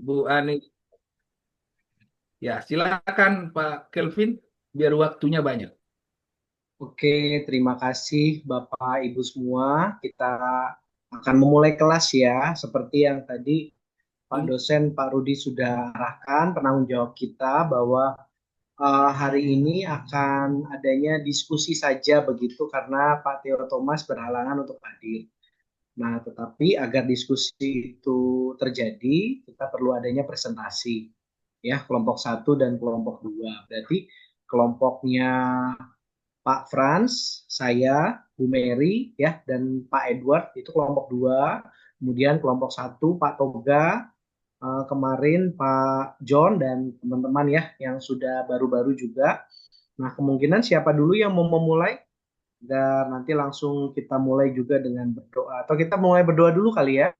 Bu Ani. Ya, silakan Pak Kelvin, biar waktunya banyak. Oke, terima kasih Bapak Ibu semua. Kita akan memulai kelas ya. Seperti yang tadi Pak dosen Pak Rudi sudah arahkan, penanggung jawab kita bahwa hari ini akan adanya diskusi saja begitu karena Pak Theo Thomas berhalangan untuk hadir. Nah, tetapi agar diskusi itu terjadi, kita perlu adanya presentasi ya, kelompok satu dan kelompok dua. Berarti kelompoknya Pak Franz, saya, Bu Mary, ya, dan Pak Edward itu kelompok dua. Kemudian kelompok satu Pak Toga, kemarin Pak John dan teman-teman ya yang sudah baru-baru juga. Nah, kemungkinan siapa dulu yang mau memulai? Dan nanti langsung kita mulai juga dengan berdoa. Atau kita mulai berdoa dulu kali ya.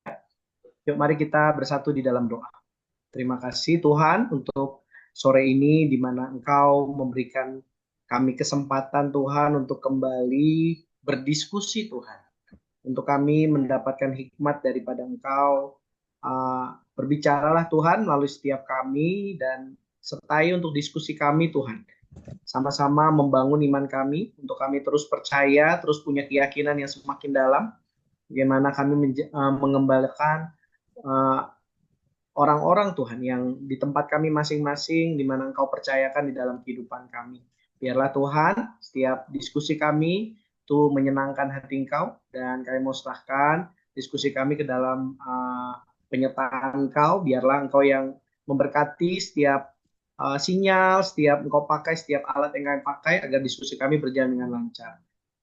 Yuk, mari kita bersatu di dalam doa. Terima kasih Tuhan untuk sore ini di mana Engkau memberikan kami kesempatan Tuhan untuk kembali berdiskusi Tuhan. Untuk kami mendapatkan hikmat daripada Engkau. Berbicaralah Tuhan melalui setiap kami dan sertai untuk diskusi kami Tuhan. Sama-sama membangun iman kami untuk kami terus percaya, terus punya keyakinan yang semakin dalam. Bagaimana kami mengembalikan uh, orang-orang Tuhan yang di tempat kami masing-masing, di mana Engkau percayakan di dalam kehidupan kami. Biarlah Tuhan, setiap diskusi kami itu menyenangkan hati Engkau, dan kami mau serahkan diskusi kami ke dalam penyertaan Engkau. Biarlah Engkau yang memberkati setiap sinyal, setiap Engkau pakai, setiap alat yang kami pakai, agar diskusi kami berjalan dengan lancar.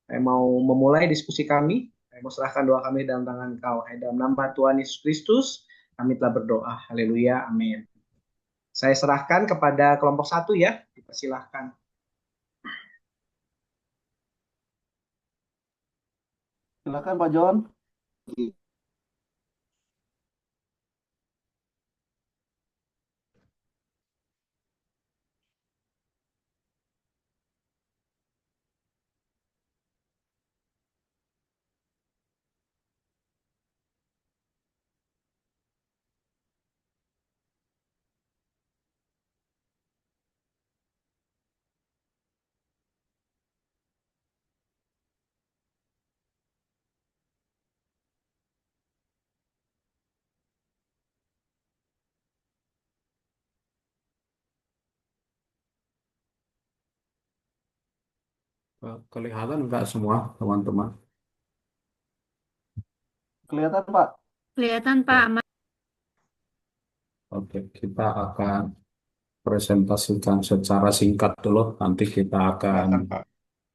Saya mau memulai diskusi kami. Saya mau serahkan doa kami dalam tangan Engkau. Dalam nama Tuhan Yesus Kristus, kami telah berdoa. Haleluya. Amin. Saya serahkan kepada kelompok satu ya. Dipersilahkan. Silakan Pak John. Kelihatan enggak semua teman-teman? Kelihatan Pak. Kelihatan Pak. Ya. Oke, kita akan presentasikan secara singkat dulu. Nanti kita akan Kelihatan, Pak.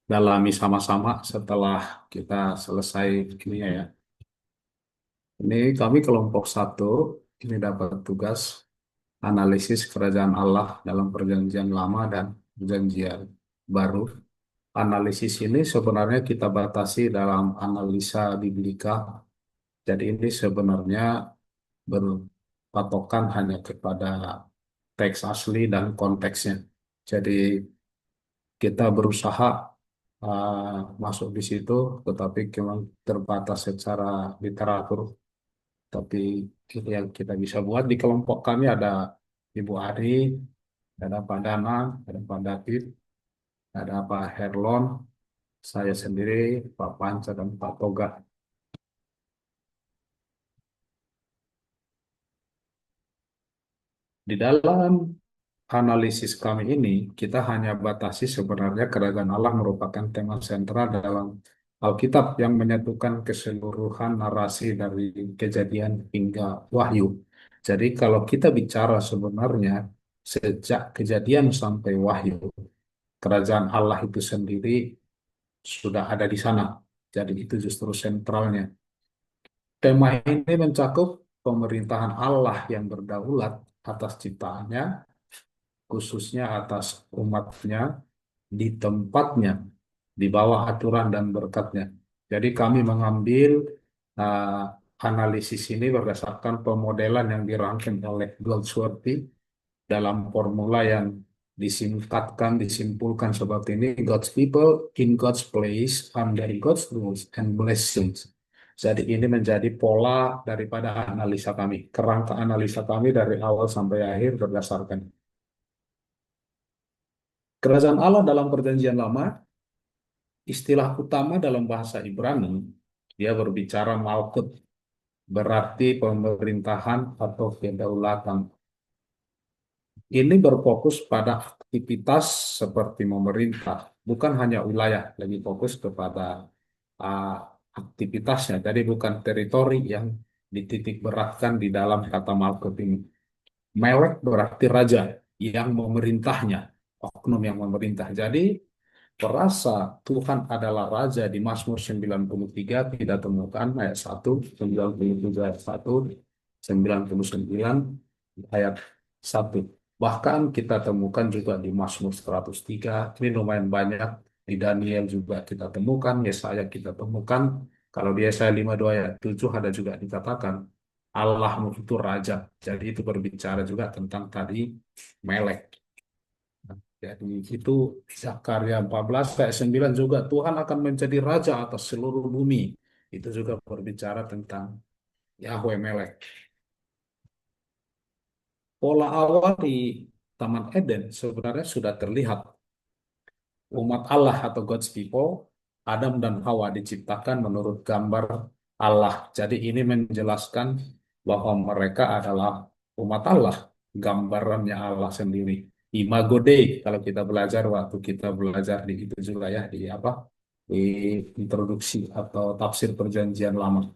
dalami sama-sama setelah kita selesai ini ya. Ini kami kelompok satu, ini dapat tugas analisis kerajaan Allah dalam perjanjian lama dan perjanjian baru. Analisis ini sebenarnya kita batasi dalam analisa biblika. Jadi ini sebenarnya berpatokan hanya kepada teks asli dan konteksnya. Jadi kita berusaha masuk di situ, tetapi memang terbatas secara literatur. Tapi ini yang kita bisa buat di kelompok kami ada Ibu Ari, ada Pak Dana, ada Pak David, ada Pak Herlon, saya sendiri, Pak Panca, dan Pak Toga. Di dalam analisis kami ini, kita hanya batasi sebenarnya kerajaan Allah merupakan tema sentral dalam Alkitab yang menyatukan keseluruhan narasi dari kejadian hingga wahyu. Jadi kalau kita bicara sebenarnya sejak kejadian sampai wahyu, kerajaan Allah itu sendiri sudah ada di sana. Jadi itu justru sentralnya. Tema ini mencakup pemerintahan Allah yang berdaulat atas ciptaannya, khususnya atas umatnya, di tempatnya, di bawah aturan dan berkatnya. Jadi kami mengambil uh, analisis ini berdasarkan pemodelan yang dirangkum oleh Goldsworthy dalam formula yang disingkatkan, disimpulkan seperti ini: God's people in God's place under God's rules and blessings. Jadi ini menjadi pola daripada analisa kami, kerangka analisa kami dari awal sampai akhir berdasarkan kerajaan Allah dalam Perjanjian Lama. Istilah utama dalam bahasa Ibrani, dia berbicara Malkut, berarti pemerintahan atau kedaulatan. Ini berfokus pada aktivitas seperti memerintah, bukan hanya wilayah, lebih fokus kepada uh, aktivitasnya. Jadi bukan teritori yang dititik beratkan di dalam kata Malkut ini. Melek berarti raja yang memerintahnya, oknum yang memerintah. Jadi perasa Tuhan adalah raja di Mazmur 93 tidak temukan ayat 1, 97 ayat 1, 99 ayat 1. Bahkan kita temukan juga di Mazmur 103, ini lumayan banyak. Di Daniel juga kita temukan, Yesaya kita temukan. Kalau di Yesaya 52 ayat 7 ada juga dikatakan, Allahmu itu raja. Jadi itu berbicara juga tentang tadi Melek. Jadi itu Zakaria 14 ayat 9 juga Tuhan akan menjadi raja atas seluruh bumi. Itu juga berbicara tentang Yahweh Melek. Pola awal di Taman Eden sebenarnya sudah terlihat. Umat Allah atau God's people, Adam dan Hawa diciptakan menurut gambar Allah. Jadi ini menjelaskan bahwa mereka adalah umat Allah, gambarannya Allah sendiri. Imago Dei, kalau kita belajar waktu kita belajar di itu juga ya di apa? Di introduksi atau tafsir Perjanjian Lama.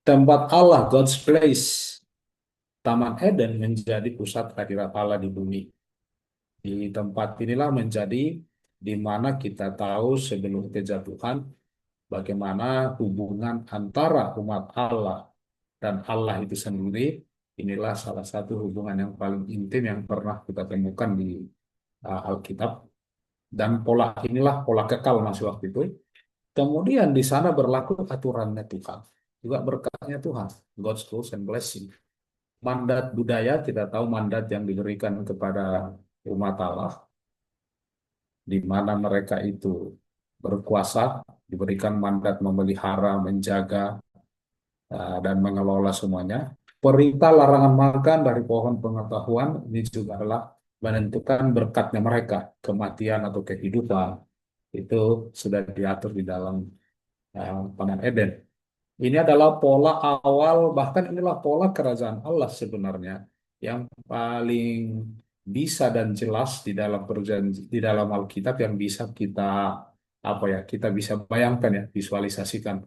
Tempat Allah, God's place, Taman Eden menjadi pusat hadirat Allah di bumi. Di tempat inilah menjadi di mana kita tahu sebelum kejatuhan bagaimana hubungan antara umat Allah dan Allah itu sendiri. Inilah salah satu hubungan yang paling intim yang pernah kita temukan di Alkitab. Dan pola inilah pola kekal masih waktu itu. Kemudian di sana berlaku aturannya Tuhan. Juga berkatnya Tuhan. God's rules and blessing. Mandat budaya, kita tahu mandat yang diberikan kepada umat Allah, di mana mereka itu berkuasa, diberikan mandat memelihara, menjaga, dan mengelola semuanya. Perintah larangan makan dari pohon pengetahuan ini juga adalah menentukan berkatnya mereka, kematian atau kehidupan. Itu sudah diatur di dalam Taman Eden. Ini adalah pola awal, bahkan inilah pola kerajaan Allah sebenarnya yang paling bisa dan jelas di dalam perjanji, di dalam Alkitab yang bisa kita apa ya, kita bisa bayangkan ya, visualisasikan.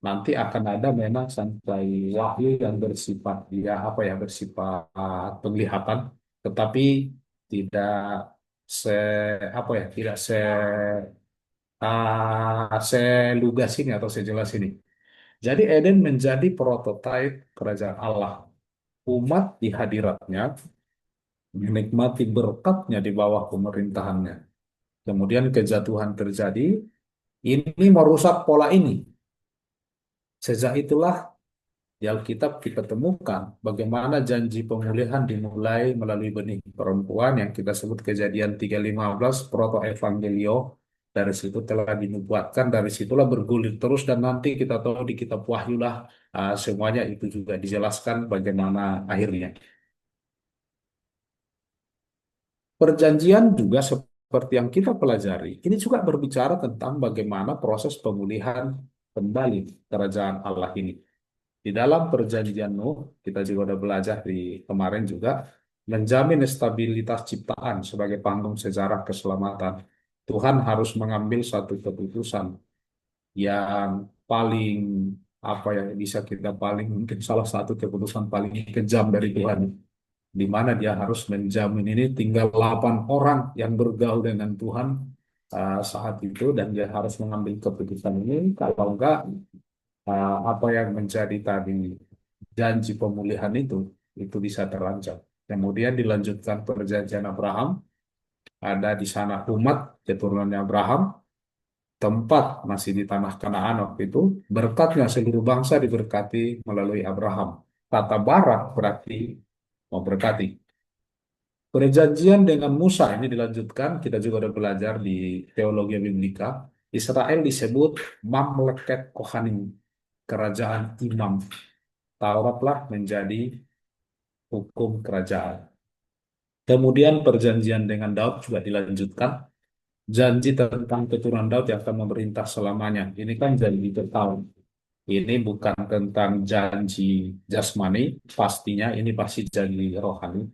Nanti akan ada memang sampai wahyu yang bersifat dia apa ya, bersifat penglihatan, tetapi tidak se apa ya, tidak selugas ini atau sejelas ini. Jadi Eden menjadi prototipe kerajaan Allah. Umat di hadiratnya menikmati berkatnya di bawah pemerintahannya. Kemudian kejatuhan terjadi, ini merusak pola ini. Sejak itulah di Alkitab kita temukan bagaimana janji pemulihan dimulai melalui benih perempuan yang kita sebut Kejadian 3:15 proto evangelio. Dari situ telah dinubuatkan, dari situlah bergulir terus dan nanti kita tahu di kitab Wahyu lah semuanya itu juga dijelaskan bagaimana akhirnya. Perjanjian juga seperti yang kita pelajari, ini juga berbicara tentang bagaimana proses pemulihan kembali kerajaan Allah ini. Di dalam perjanjian Nuh, kita juga udah belajar di kemarin juga, menjamin stabilitas ciptaan sebagai panggung sejarah keselamatan. Tuhan harus mengambil satu keputusan yang paling apa ya bisa kita paling mungkin salah satu keputusan paling kejam dari Tuhan, di mana dia harus menjamin ini tinggal 8 orang yang bergaul dengan Tuhan saat itu dan dia harus mengambil keputusan ini kalau enggak apa yang menjadi tadi janji pemulihan itu bisa terancam. Kemudian dilanjutkan perjanjian Abraham, ada di sana umat keturunan Abraham, tempat masih di tanah Kanaan waktu itu, berkatnya seluruh bangsa diberkati melalui Abraham. Kata barak berarti memberkati. Perjanjian dengan Musa ini dilanjutkan, kita juga sudah belajar di teologi Biblika. Israel disebut Mamleket Kohanim. kerajaan imam. Tauratlah menjadi hukum kerajaan. Kemudian perjanjian dengan Daud juga dilanjutkan. Janji tentang keturunan Daud yang akan memerintah selamanya. Ini kan janji kekal. Ini bukan tentang janji jasmani, pastinya ini pasti janji rohani.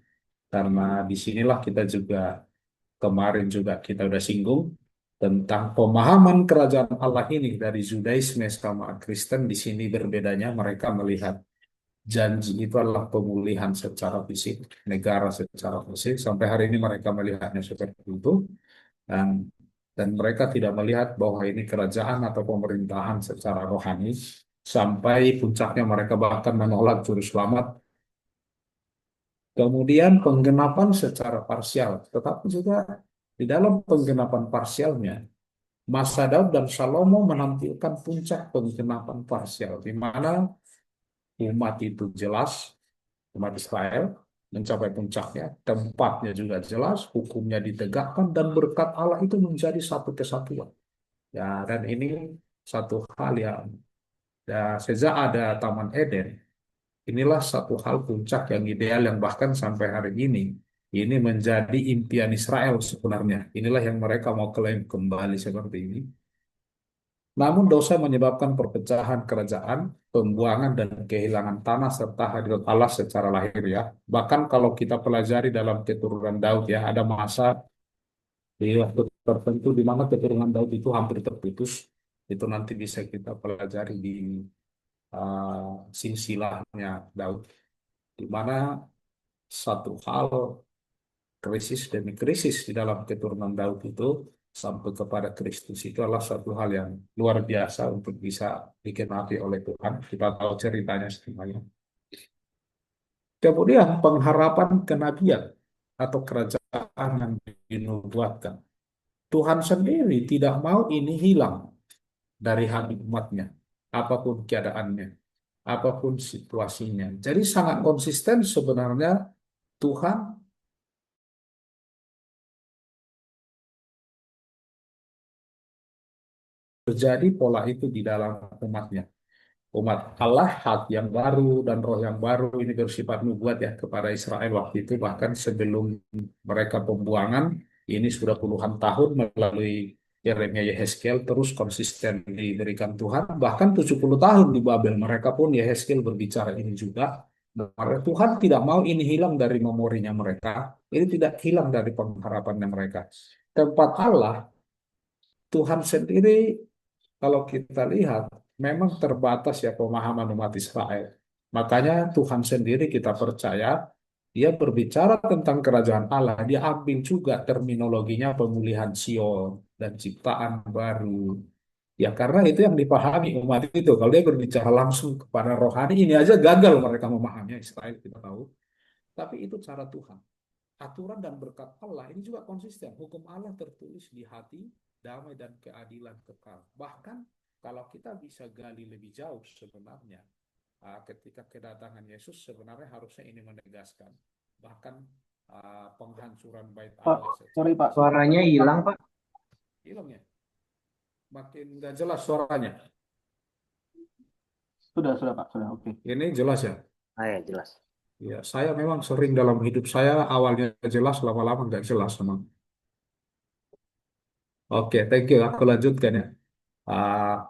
Karena disinilah kita juga kemarin juga kita udah singgung tentang pemahaman kerajaan Allah ini dari Judaisme sama Kristen. Di sini berbedanya, mereka melihat janji itu adalah pemulihan secara fisik, negara secara fisik. Sampai hari ini mereka melihatnya seperti itu. Dan, dan mereka tidak melihat bahwa ini kerajaan atau pemerintahan secara rohani. Sampai puncaknya mereka bahkan menolak juru selamat. Kemudian penggenapan secara parsial. Tetapi juga di dalam penggenapan parsialnya, masa Daud dan Salomo menampilkan puncak penggenapan parsial, di mana umat itu jelas, umat Israel mencapai puncaknya, tempatnya juga jelas, hukumnya ditegakkan, dan berkat Allah itu menjadi satu kesatuan. Ya, dan ini satu hal yang ya, sejak ada Taman Eden, inilah satu hal puncak yang ideal yang bahkan sampai hari ini menjadi impian Israel sebenarnya. Inilah yang mereka mau klaim kembali seperti ini. Namun dosa menyebabkan perpecahan kerajaan, pembuangan dan kehilangan tanah serta hadirat Allah secara lahir ya. Bahkan kalau kita pelajari dalam keturunan Daud ya, ada masa di waktu tertentu di mana keturunan Daud itu hampir terputus. Itu nanti bisa kita pelajari di silsilahnya Daud, di mana satu hal krisis demi krisis di dalam keturunan Daud itu sampai kepada Kristus itu adalah satu hal yang luar biasa untuk bisa digenapi oleh Tuhan. Kita tahu ceritanya semuanya. Kemudian pengharapan kenabian atau kerajaan yang dinubuatkan. Tuhan sendiri tidak mau ini hilang dari hati umatnya, apapun keadaannya, apapun situasinya. Jadi sangat konsisten sebenarnya Tuhan terjadi pola itu di dalam umatnya. Umat Allah, hati yang baru dan roh yang baru ini bersifat nubuat ya kepada Israel waktu itu. Bahkan sebelum mereka pembuangan, ini sudah puluhan tahun melalui Yeremia Yehezkiel terus konsisten diberikan Tuhan. Bahkan 70 tahun di Babel, mereka pun Yehezkiel berbicara ini juga. Tuhan tidak mau ini hilang dari memorinya mereka. Ini tidak hilang dari pengharapannya mereka. Tempat Allah, Tuhan sendiri kalau kita lihat, memang terbatas ya pemahaman umat Israel. Makanya Tuhan sendiri kita percaya, dia berbicara tentang kerajaan Allah, dia ambil juga terminologinya pemulihan Sion dan ciptaan baru. Ya karena itu yang dipahami umat itu. Kalau dia berbicara langsung kepada rohani, ini aja gagal mereka memahaminya Israel, kita tahu. Tapi itu cara Tuhan. Aturan dan berkat Allah ini juga konsisten. Hukum Allah tertulis di hati, damai dan keadilan kekal. Bahkan kalau kita bisa gali lebih jauh sebenarnya, ketika kedatangan Yesus sebenarnya harusnya ini menegaskan. Bahkan penghancuran bait Pak, Allah sorry Pak. Suaranya hilang, Pak. hilangnya. Makin nggak jelas suaranya. Sudah Pak, sudah oke. Ini jelas ya? Ah ya, jelas. Ya, saya memang sering dalam hidup saya awalnya jelas, lama-lama nggak jelas memang. Oke, thank you. Aku lanjutkan ya.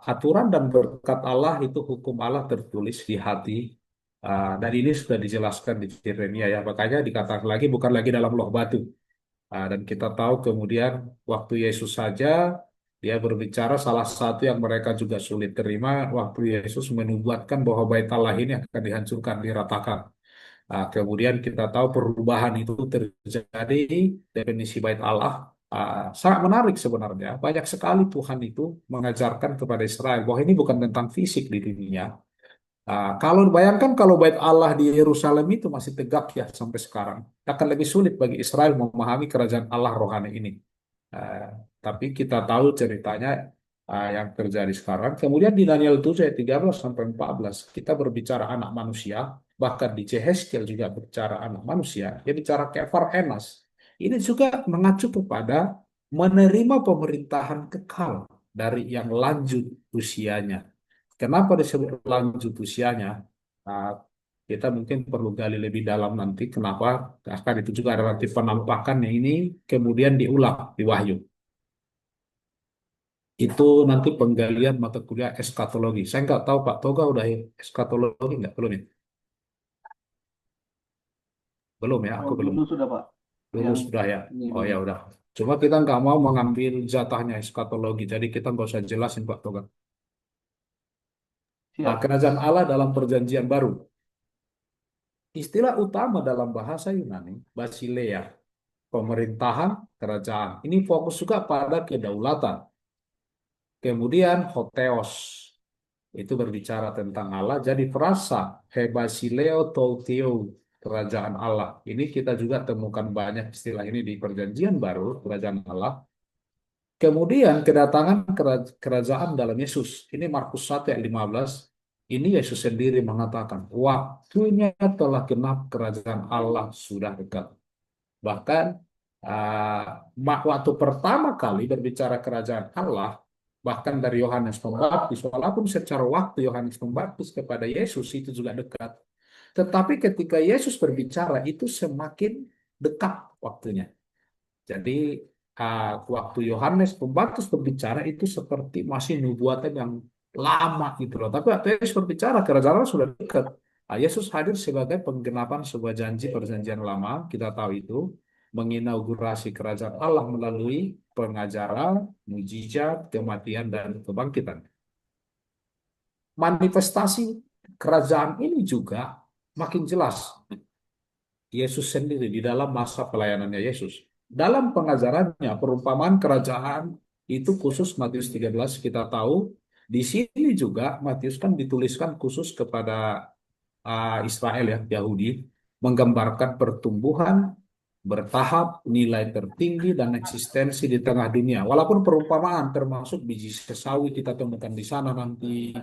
Aturan dan berkat Allah itu hukum Allah tertulis di hati. Dan ini sudah dijelaskan di Yeremia ya. Makanya dikatakan lagi bukan lagi dalam loh batu. Dan kita tahu kemudian waktu Yesus saja dia berbicara salah satu yang mereka juga sulit terima waktu Yesus menubuatkan bahwa bait Allah ini akan dihancurkan, diratakan. Kemudian kita tahu perubahan itu terjadi, definisi bait Allah sangat menarik sebenarnya. Banyak sekali Tuhan itu mengajarkan kepada Israel bahwa ini bukan tentang fisik di dunia. Kalau bayangkan kalau bait Allah di Yerusalem itu masih tegak ya sampai sekarang, akan lebih sulit bagi Israel memahami kerajaan Allah rohani ini. Ah, tapi kita tahu ceritanya yang terjadi sekarang. Kemudian di Daniel 7 ayat 13 sampai 14 kita berbicara anak manusia, bahkan di Yehezkiel juga berbicara anak manusia. Dia bicara Kefar Enas. Ini juga mengacu kepada menerima pemerintahan kekal dari yang lanjut usianya. Kenapa disebut lanjut usianya? Nah, kita mungkin perlu gali lebih dalam nanti kenapa. Akan itu juga ada nanti penampakan yang ini kemudian diulang di Wahyu. Itu nanti penggalian mata kuliah eskatologi. Saya nggak tahu Pak Toga udah eskatologi nggak? Belum ya? Belum ya, aku Oh, belum. dulu sudah Pak. Lulus Yang sudah ya. Oh ini. ya udah. Cuma kita nggak mau mengambil jatahnya eskatologi. Jadi kita nggak usah jelasin Pak Toga. Nah, Siap. kerajaan Allah dalam perjanjian baru. Istilah utama dalam bahasa Yunani, basileia, pemerintahan, kerajaan. Ini fokus juga pada kedaulatan. Kemudian hotheos, itu berbicara tentang Allah. Jadi frasa hebasileo touteo, kerajaan Allah. Ini kita juga temukan banyak istilah ini di perjanjian baru, kerajaan Allah. Kemudian kedatangan kerajaan dalam Yesus. Ini Markus 1 ayat 15. Ini Yesus sendiri mengatakan, waktunya telah genap, kerajaan Allah sudah dekat. Bahkan waktu pertama kali berbicara kerajaan Allah, bahkan dari Yohanes Pembaptis, walaupun secara waktu Yohanes Pembaptis kepada Yesus itu juga dekat, tetapi ketika Yesus berbicara itu semakin dekat waktunya. Jadi waktu Yohanes Pembaptis berbicara itu seperti masih nubuatan yang lama gitu loh. Tapi waktu Yesus berbicara kerajaan Allah sudah dekat. Yesus hadir sebagai penggenapan sebuah janji perjanjian lama, kita tahu itu, menginaugurasi kerajaan Allah melalui pengajaran, mujizat, kematian, dan kebangkitan. Manifestasi kerajaan ini juga makin jelas Yesus sendiri di dalam masa pelayanannya Yesus. Dalam pengajarannya, perumpamaan kerajaan itu khusus Matius 13 kita tahu. Di sini juga Matius kan dituliskan khusus kepada Israel ya, Yahudi, menggambarkan pertumbuhan bertahap, nilai tertinggi, dan eksistensi di tengah dunia. Walaupun perumpamaan termasuk biji sesawi kita temukan di sana nanti,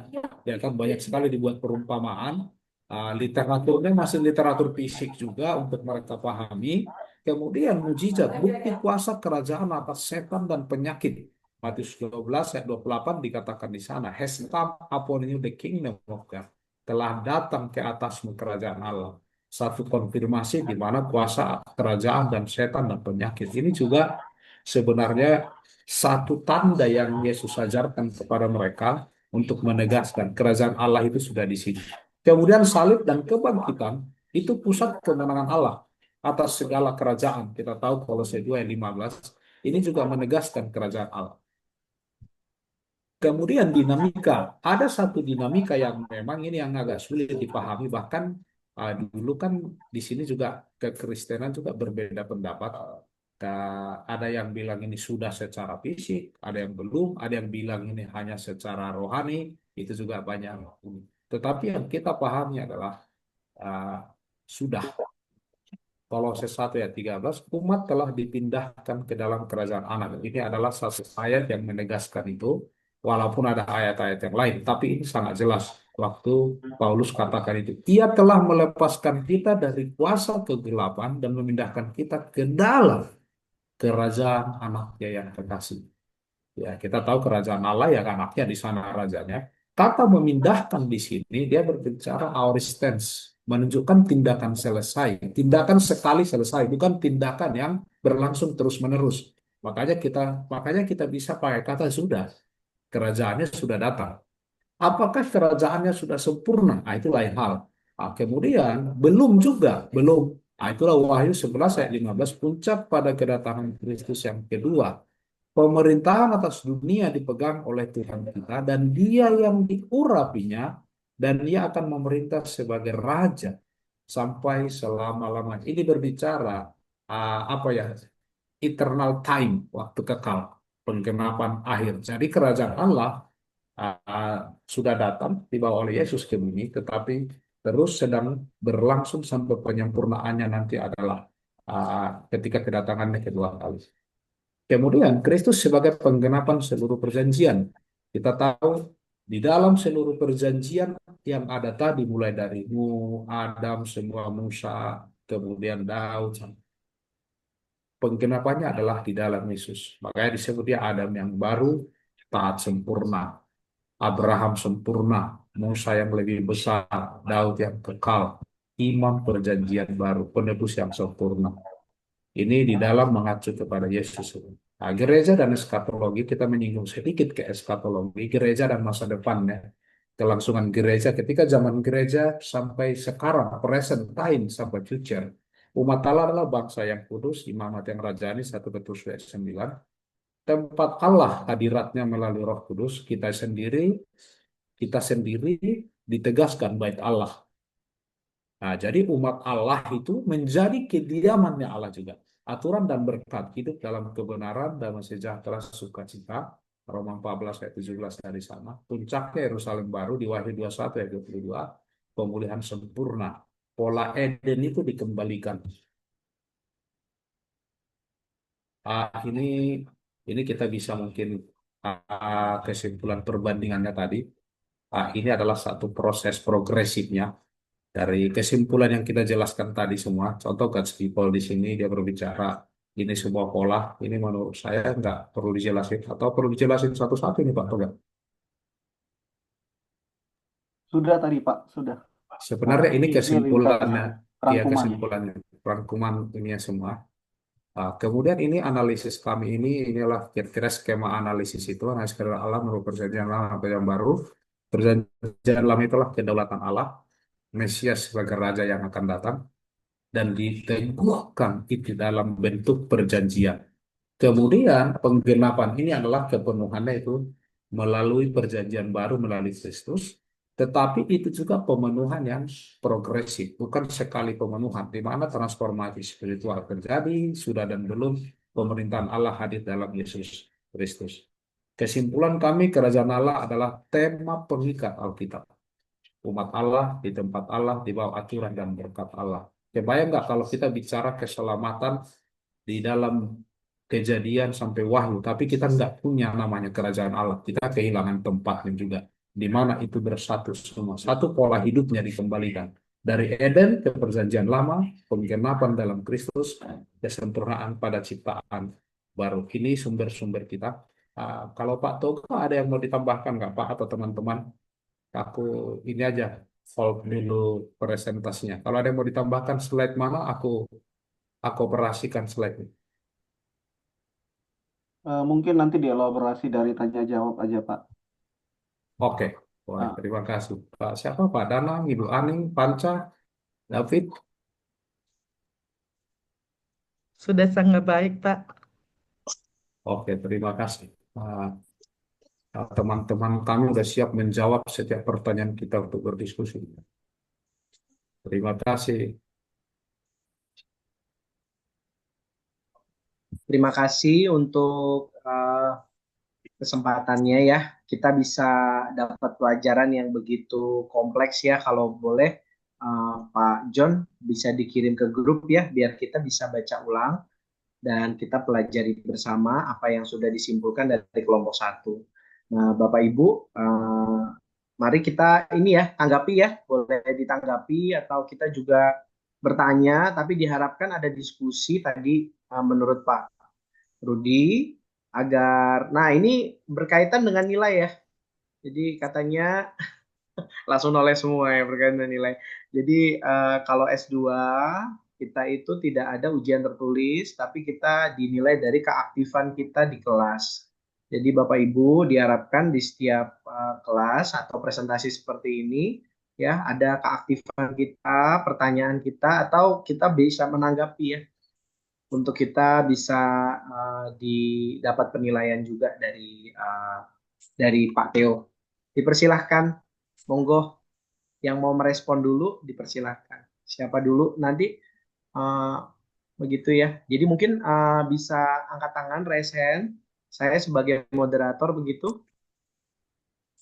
ya kan banyak sekali dibuat perumpamaan. Literaturnya masih literatur fisik juga untuk mereka pahami. Kemudian mujizat, bukti kuasa kerajaan atas setan dan penyakit. Matius 12 ayat 28 dikatakan di sana, has come upon you the kingdom of God. Telah datang ke atasmu kerajaan Allah. Satu konfirmasi di mana kuasa kerajaan dan setan dan penyakit ini juga sebenarnya satu tanda yang Yesus ajarkan kepada mereka untuk menegaskan kerajaan Allah itu sudah di sini. Kemudian salib dan kebangkitan itu pusat kemenangan Allah atas segala kerajaan. Kita tahu Kolose 2 ayat 15 ini juga menegaskan kerajaan Allah. Kemudian dinamika, ada satu dinamika yang memang ini yang agak sulit dipahami, bahkan dulu kan di sini juga kekristenan juga berbeda pendapat. Ada yang bilang ini sudah secara fisik, ada yang belum, ada yang bilang ini hanya secara rohani, itu juga banyak. Tetapi yang kita pahami adalah uh, sudah. Kolose 1 ayat 13, umat telah dipindahkan ke dalam kerajaan anak. Ini adalah satu ayat yang menegaskan itu, walaupun ada ayat-ayat yang lain. Tapi ini sangat jelas waktu Paulus katakan itu. Ia telah melepaskan kita dari kuasa kegelapan dan memindahkan kita ke dalam kerajaan anaknya yang kekasih. Ya, kita tahu kerajaan Allah ya anaknya di sana rajanya. Kata memindahkan di sini dia berbicara aoristens, menunjukkan tindakan selesai, tindakan sekali selesai, bukan tindakan yang berlangsung terus-menerus. Makanya kita bisa pakai kata sudah, kerajaannya sudah datang. Apakah kerajaannya sudah sempurna? Nah, itu lain hal. Nah, kemudian belum juga, belum. Nah, itulah Wahyu 11 ayat 15 puncak pada kedatangan Kristus yang kedua. Pemerintahan atas dunia dipegang oleh Tuhan kita dan Dia yang diurapinya dan Dia akan memerintah sebagai raja sampai selama-lamanya. Ini berbicara apa ya? Eternal time, waktu kekal, penggenapan akhir. Jadi kerajaan Allah sudah datang dibawa oleh Yesus ke bumi, tetapi terus sedang berlangsung sampai penyempurnaannya nanti adalah ketika kedatangannya kedua kali. Kemudian Kristus sebagai penggenapan seluruh perjanjian. Kita tahu di dalam seluruh perjanjian yang ada tadi mulai dari Nuh, Adam, semua Musa, kemudian Daud, penggenapannya adalah di dalam Yesus. Makanya disebut dia Adam yang baru, taat sempurna. Abraham sempurna, Musa yang lebih besar, Daud yang kekal, imam perjanjian baru, penebus yang sempurna. Ini di dalam mengacu kepada Yesus. Nah, gereja dan eskatologi, kita menyinggung sedikit ke eskatologi, gereja dan masa depannya. Kelangsungan gereja, ketika zaman gereja sampai sekarang, present time sampai future. Umat Allah adalah bangsa yang kudus, imamat yang rajani, 1 Petrus 9. Tempat Allah hadiratnya melalui Roh Kudus, kita sendiri ditegaskan bait Allah. Nah, jadi umat Allah itu menjadi kediamannya Allah juga. Aturan dan berkat hidup dalam kebenaran, damai sejahtera, sukacita. Roma 14 ayat 17 dari sana. Puncaknya Yerusalem baru di Wahyu 21 ayat 22. Pemulihan sempurna. Pola Eden itu dikembalikan. Ini kita bisa mungkin kesimpulan perbandingannya tadi. Ini adalah satu proses progresifnya dari kesimpulan yang kita jelaskan tadi semua. Contoh God's People di sini dia berbicara ini sebuah pola. Ini menurut saya nggak perlu dijelasin atau perlu dijelasin satu-satu ini Pak Toga. Sudah tadi Pak, sudah. Sebenarnya ini Ini ringkas kesimpulannya, ya rangkumannya. kesimpulannya, rangkuman ini semua. Kemudian ini analisis kami inilah kira-kira skema analisis itu analisis kedaulatan Allah menurut perjanjian lama atau yang baru. Perjanjian lama itulah kedaulatan Allah, Mesias sebagai raja yang akan datang dan diteguhkan itu dalam bentuk perjanjian. Kemudian penggenapan ini adalah kepenuhannya itu melalui perjanjian baru melalui Kristus, tetapi itu juga pemenuhan yang progresif, bukan sekali pemenuhan, di mana transformasi spiritual terjadi, sudah dan belum pemerintahan Allah hadir dalam Yesus Kristus. Kesimpulan kami, kerajaan Allah adalah tema pengikat Alkitab. Umat Allah di tempat Allah, di bawah aturan dan berkat Allah. Kebayang nggak kalau kita bicara keselamatan di dalam kejadian sampai wahyu, tapi kita nggak punya namanya kerajaan Allah. Kita kehilangan tempatnya juga. Di mana itu bersatu semua. Satu pola hidupnya dikembalikan. Dari Eden ke perjanjian lama, penggenapan dalam Kristus, kesempurnaan pada ciptaan baru. Ini sumber-sumber kita. Kalau Pak Toga ada yang mau ditambahkan nggak Pak atau teman-teman? Aku ini aja hold dulu presentasinya. Kalau ada yang mau ditambahkan slide mana, aku operasikan slide. Mungkin nanti dielaborasi dari tanya jawab aja Pak. Oke, boleh. Ah, Terima kasih. Pak siapa? Pak Danang, Ibu Aning, Panca, David. Sudah sangat baik, Pak. Oke, terima kasih. Teman-teman kami sudah siap menjawab setiap pertanyaan kita untuk berdiskusi. Terima kasih. Terima kasih untuk kesempatannya ya. Kita bisa dapat pelajaran yang begitu kompleks ya. Kalau boleh Pak John bisa dikirim ke grup ya, biar kita bisa baca ulang dan kita pelajari bersama apa yang sudah disimpulkan dari kelompok satu. Nah, Bapak Ibu, mari kita ini ya tanggapi ya, boleh ditanggapi atau kita juga bertanya, tapi diharapkan ada diskusi tadi menurut Pak Rudi agar, nah ini berkaitan dengan nilai ya. Jadi katanya langsung noleh semua ya berkaitan dengan nilai. Jadi kalau S2 kita itu tidak ada ujian tertulis, tapi kita dinilai dari keaktifan kita di kelas. Jadi Bapak Ibu diharapkan di setiap kelas atau presentasi seperti ini ya ada keaktifan kita, pertanyaan kita atau kita bisa menanggapi ya untuk kita bisa didapat penilaian juga dari Pak Theo. Dipersilahkan, monggo yang mau merespon dulu dipersilahkan. Siapa dulu nanti uh, begitu ya. Jadi mungkin bisa angkat tangan, raise hand. Saya sebagai moderator begitu.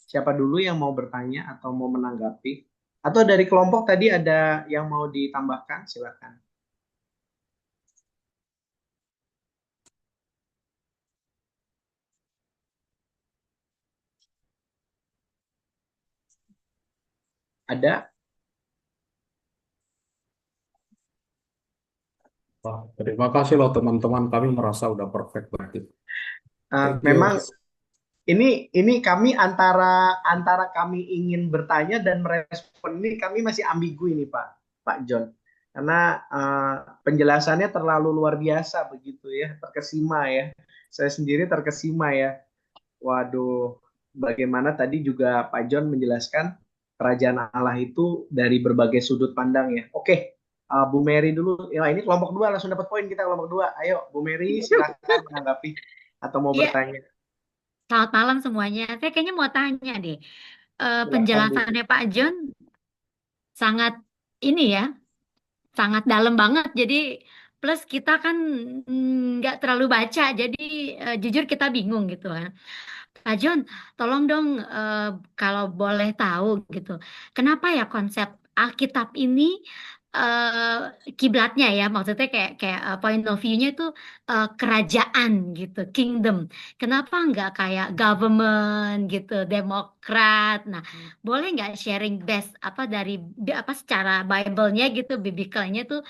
Siapa dulu yang mau bertanya atau mau menanggapi? Atau dari kelompok tadi ada yang mau ditambahkan? Silakan. Ada? Wah, terima kasih loh teman-teman. Kami merasa udah perfect banget. Thank you. Memang ini kami antara kami ingin bertanya dan merespon ini kami masih ambigu ini Pak John. Karena penjelasannya terlalu luar biasa begitu ya, terkesima ya. Saya sendiri terkesima ya. Waduh, bagaimana tadi juga Pak John menjelaskan kerajaan Allah itu dari berbagai sudut pandang ya. Oke, Bu Mary dulu. Ya, ini kelompok dua langsung dapat poin kita kelompok dua. Ayo, Bu Mary silakan menanggapi atau mau Iya, bertanya. selamat malam semuanya. Saya kayaknya mau tanya deh. Silakan Bu. Penjelasannya Pak John sangat ini ya, sangat dalam banget. Jadi plus kita kan nggak terlalu baca, jadi jujur kita bingung gitu kan. Pak John, tolong dong kalau boleh tahu gitu, kenapa ya konsep Alkitab ini kiblatnya ya, maksudnya kayak kayak point of view-nya itu kerajaan gitu, kingdom. Kenapa nggak kayak government gitu, demokrat? Nah, boleh nggak sharing best apa dari apa secara Bible-nya gitu, biblical-nya tuh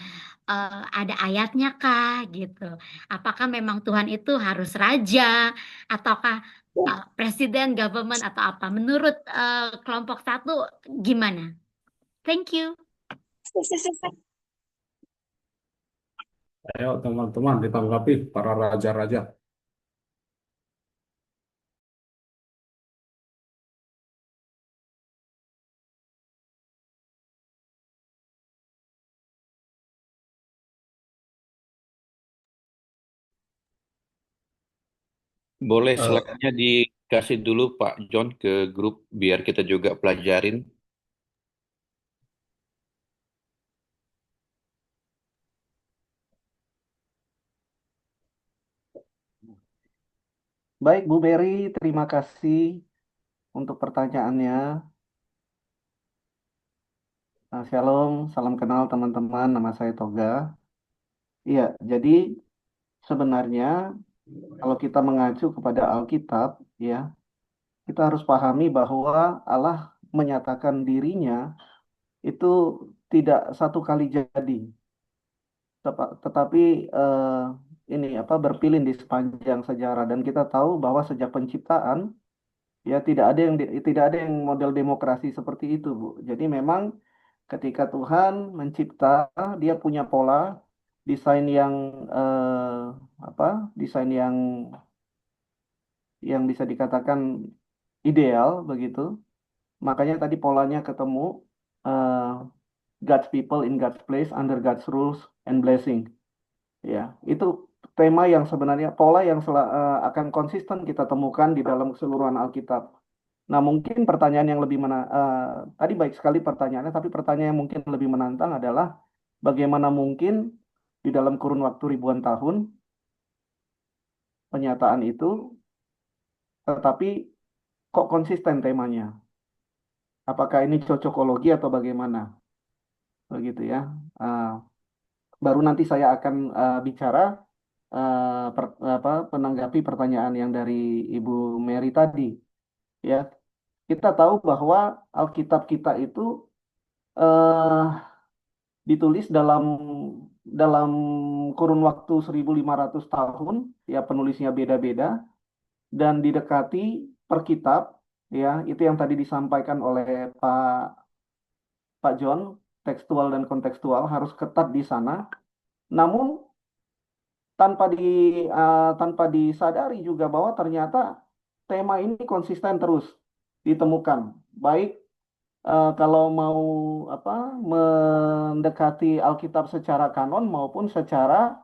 ada ayatnya kah gitu? Apakah memang Tuhan itu harus raja ataukah presiden, government atau apa? Menurut kelompok satu gimana? Thank you. Ayo teman-teman ditanggapi para raja-raja. Boleh Eh, slide-nya dikasih dulu Pak John ke grup biar kita juga pelajarin. Baik, Bu Berry, terima kasih untuk pertanyaannya. Shalom, salam kenal teman-teman, nama saya Toga. Iya, jadi sebenarnya kalau kita mengacu kepada Alkitab, ya, kita harus pahami bahwa Allah menyatakan dirinya itu tidak satu kali jadi, tetapi ini apa berpilih di sepanjang sejarah dan kita tahu bahwa sejak penciptaan ya tidak ada yang model demokrasi seperti itu, Bu. Jadi memang ketika Tuhan mencipta, dia punya pola desain yang apa? Desain yang bisa dikatakan ideal begitu. Makanya tadi polanya ketemu eh, God's people in God's place under God's rules and blessing. Ya, itu tema yang sebenarnya pola yang akan konsisten kita temukan di dalam keseluruhan Alkitab. Nah, mungkin pertanyaan yang lebih tadi baik sekali pertanyaannya, tapi pertanyaan yang mungkin lebih menantang adalah bagaimana mungkin di dalam kurun waktu ribuan tahun penyataan itu, tetapi kok konsisten temanya? Apakah ini cocokologi atau bagaimana? Begitu ya. Ah, baru nanti saya akan bicara menanggapi pertanyaan yang dari Ibu Mary tadi. Ya, kita tahu bahwa Alkitab kita itu eh, ditulis dalam kurun waktu 1.500 tahun, ya penulisnya beda-beda dan didekati per kitab, ya itu yang tadi disampaikan oleh Pak John, tekstual dan kontekstual harus ketat di sana. Namun tanpa di tanpa disadari juga bahwa ternyata tema ini konsisten terus ditemukan, baik kalau mau apa mendekati Alkitab secara kanon maupun secara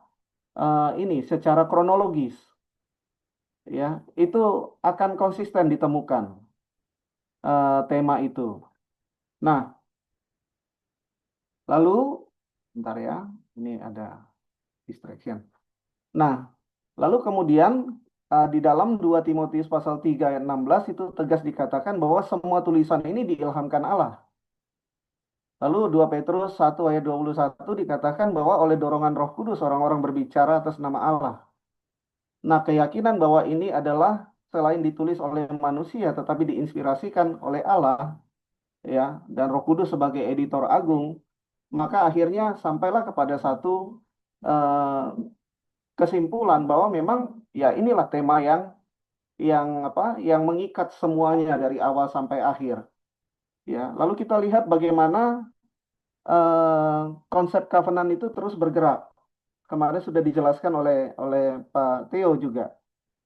secara kronologis, ya itu akan konsisten ditemukan tema itu. Nah, lalu bentar ya, ini ada distraction. Nah, lalu kemudian di dalam 2 Timotius pasal 3 ayat 16 itu tegas dikatakan bahwa semua tulisan ini diilhamkan Allah. Lalu 2 Petrus 1 ayat 21 dikatakan bahwa oleh dorongan Roh Kudus orang-orang berbicara atas nama Allah. Nah, keyakinan bahwa ini adalah selain ditulis oleh manusia tetapi diinspirasikan oleh Allah, ya, dan Roh Kudus sebagai editor agung, maka akhirnya sampailah kepada satu eh, kesimpulan bahwa memang ya inilah tema yang yang mengikat semuanya dari awal sampai akhir. Ya, lalu kita lihat bagaimana konsep covenant itu terus bergerak. Kemarin sudah dijelaskan oleh Pak Theo juga.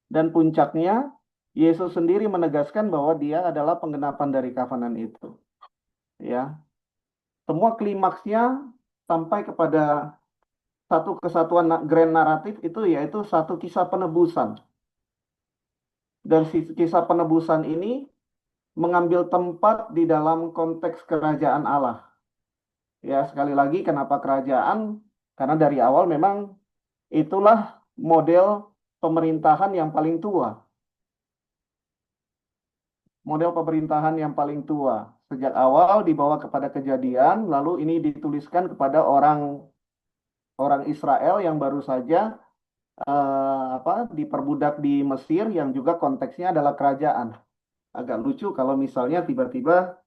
Dan puncaknya, Yesus sendiri menegaskan bahwa dia adalah penggenapan dari covenant itu. Ya, semua klimaksnya sampai kepada satu kesatuan grand naratif itu yaitu satu kisah penebusan. Dan kisah penebusan ini mengambil tempat di dalam konteks kerajaan Allah. Ya, sekali lagi kenapa kerajaan? Karena dari awal memang itulah model pemerintahan yang paling tua. Model pemerintahan yang paling tua. Sejak awal dibawa kepada kejadian, lalu ini dituliskan kepada orang Israel yang baru saja diperbudak di Mesir yang juga konteksnya adalah kerajaan. Agak lucu kalau misalnya tiba-tiba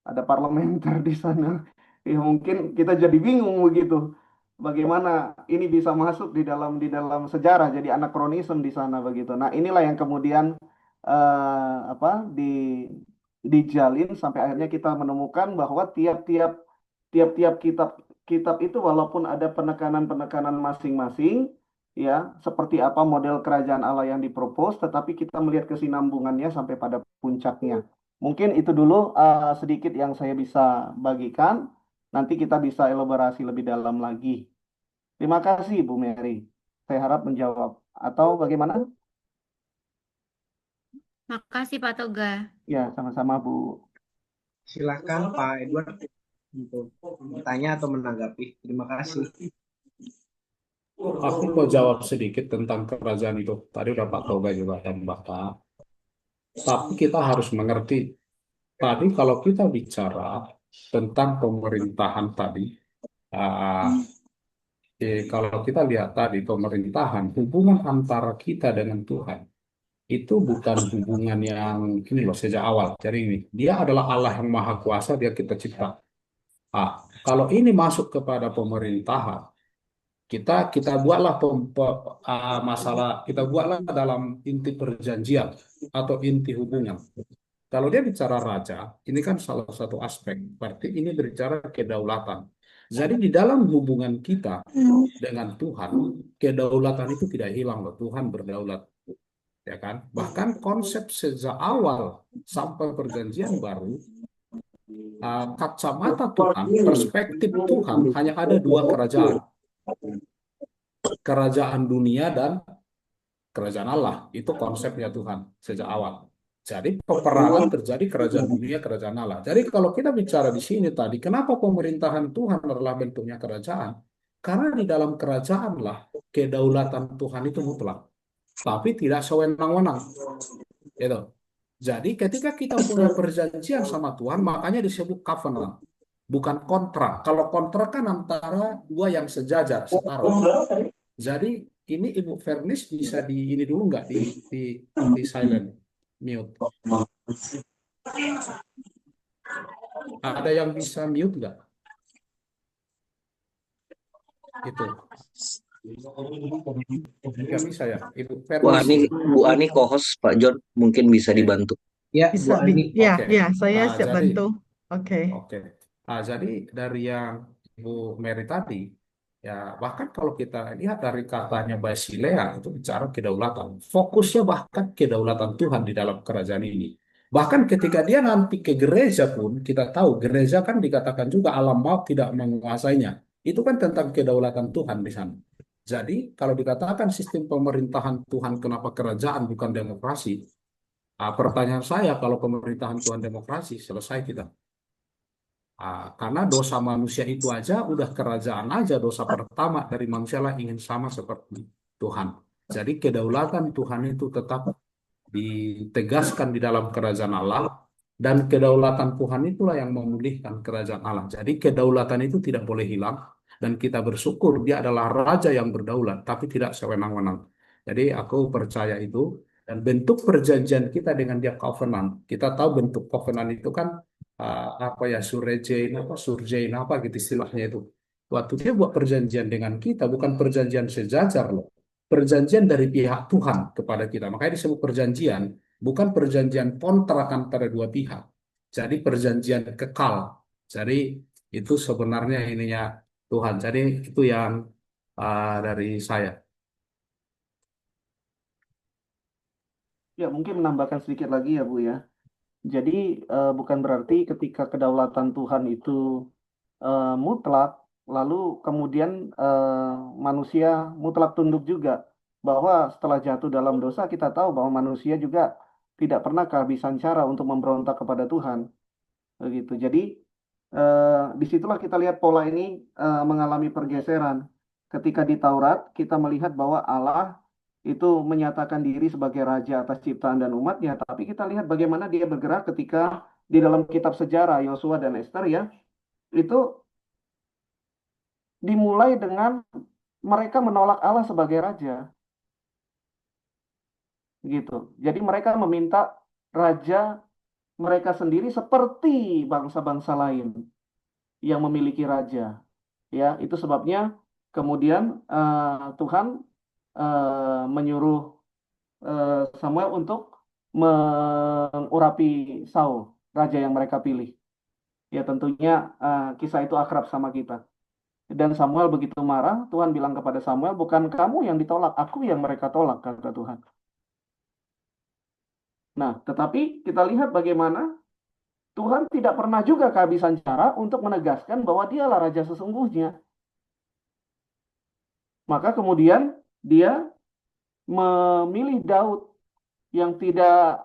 ada parlementer di sana. Ya, mungkin kita jadi bingung begitu. Bagaimana ini bisa masuk di dalam sejarah jadi anakronisme di sana begitu. Nah, inilah yang kemudian eh, apa di dijalin sampai akhirnya kita menemukan bahwa tiap-tiap kitab itu walaupun ada penekanan-penekanan masing-masing ya seperti apa model kerajaan Allah yang dipropos tetapi kita melihat kesinambungannya sampai pada puncaknya. Mungkin itu dulu sedikit yang saya bisa bagikan. Nanti kita bisa elaborasi lebih dalam lagi. Terima kasih Bu Mary. Saya harap menjawab. Atau bagaimana? Makasih Pak Toga. Ya, sama-sama Bu. Silakan Pak Edward untuk bertanya atau menanggapi. Terima kasih. Aku mau jawab sedikit tentang kerajaan itu. Tadi udah Pak Toga juga dan Bapak. Tapi kita harus mengerti, tadi kalau kita bicara tentang pemerintahan tadi, ah, kalau kita lihat tadi pemerintahan, hubungan antara kita dengan Tuhan, itu bukan hubungan yang ini loh sejak awal. Jadi ini, dia adalah Allah yang Maha Kuasa, dia kita cipta. Kalau ini masuk kepada pemerintahan, kita buatlah masalah, kita buatlah dalam inti perjanjian atau inti hubungan. Kalau dia bicara raja, ini kan salah satu aspek. Berarti ini berbicara kedaulatan. Jadi di dalam hubungan kita dengan Tuhan, kedaulatan itu tidak hilang loh. Tuhan berdaulat, ya kan? Bahkan konsep sejak awal sampai perjanjian baru, kacamata Tuhan, perspektif Tuhan hanya ada dua kerajaan. Kerajaan dunia dan kerajaan Allah. Itu konsepnya Tuhan sejak awal. Jadi peperangan terjadi kerajaan dunia, kerajaan Allah. Jadi kalau kita bicara di sini tadi, kenapa pemerintahan Tuhan adalah bentuknya kerajaan? Karena di dalam kerajaanlah kedaulatan Tuhan itu mutlak, tapi tidak sewenang-wenang. Gitu. Jadi ketika kita punya perjanjian sama Tuhan, makanya disebut covenant, bukan kontrak. Kalau kontrak kan antara dua yang sejajar, setara. Jadi ini Ibu Vernis bisa di ini dulu nggak di silent mute. Ada yang bisa mute nggak? Itu. Nggak bisa ya, Ibu Vernis. Bu Ani co-host Pak John mungkin bisa Oke. dibantu. Ya, Bu Bisa, Ani. ya, Oke. ya, saya Nah, siap jadi bantu. Oke. Oke. Jadi dari yang Ibu Mary tadi, ya bahkan kalau kita lihat dari katanya Basilea itu bicara kedaulatan. Fokusnya bahkan kedaulatan Tuhan di dalam kerajaan ini. Bahkan ketika dia nanti ke gereja pun, kita tahu gereja kan dikatakan juga alam maut tidak menguasainya. Itu kan tentang kedaulatan Tuhan di sana. Jadi kalau dikatakan sistem pemerintahan Tuhan kenapa kerajaan bukan demokrasi, pertanyaan saya kalau pemerintahan Tuhan demokrasi, selesai kita. Karena dosa manusia itu aja udah kerajaan aja, dosa pertama dari manusia lah ingin sama seperti Tuhan. Jadi kedaulatan Tuhan itu tetap ditegaskan di dalam kerajaan Allah, dan kedaulatan Tuhan itulah yang memulihkan kerajaan Allah. Jadi kedaulatan itu tidak boleh hilang, dan kita bersyukur dia adalah raja yang berdaulat, tapi tidak sewenang-wenang. Jadi aku percaya itu, dan bentuk perjanjian kita dengan dia covenant. Kita tahu bentuk covenant itu kan surjein apa gitu istilahnya itu. Waktu dia buat perjanjian dengan kita bukan perjanjian sejajar loh, perjanjian dari pihak Tuhan kepada kita. Makanya disebut perjanjian, bukan perjanjian kontrak antara dua pihak. Jadi perjanjian kekal. Jadi itu sebenarnya ininya Tuhan. Jadi itu yang dari saya. Ya, mungkin menambahkan sedikit lagi ya, Bu ya. Jadi bukan berarti ketika kedaulatan Tuhan itu mutlak, lalu kemudian manusia mutlak tunduk juga. Bahwa setelah jatuh dalam dosa, kita tahu bahwa manusia juga tidak pernah kehabisan cara untuk memberontak kepada Tuhan. Begitu. Jadi disitulah kita lihat pola ini mengalami pergeseran. Ketika di Taurat, kita melihat bahwa Allah itu menyatakan diri sebagai raja atas ciptaan dan umatnya, tapi kita lihat bagaimana dia bergerak ketika di dalam kitab sejarah Yosua dan Ester ya, itu dimulai dengan mereka menolak Allah sebagai raja, gitu. Jadi mereka meminta raja mereka sendiri seperti bangsa-bangsa lain yang memiliki raja. Ya, itu sebabnya kemudian Tuhan menyuruh Samuel untuk mengurapi Saul, raja yang mereka pilih. Ya, tentunya kisah itu akrab sama kita. Dan Samuel begitu marah, Tuhan bilang kepada Samuel, bukan kamu yang ditolak, aku yang mereka tolak, kata Tuhan. Nah, tetapi kita lihat bagaimana Tuhan tidak pernah juga kehabisan cara untuk menegaskan bahwa dialah raja sesungguhnya. Maka kemudian dia memilih Daud yang tidak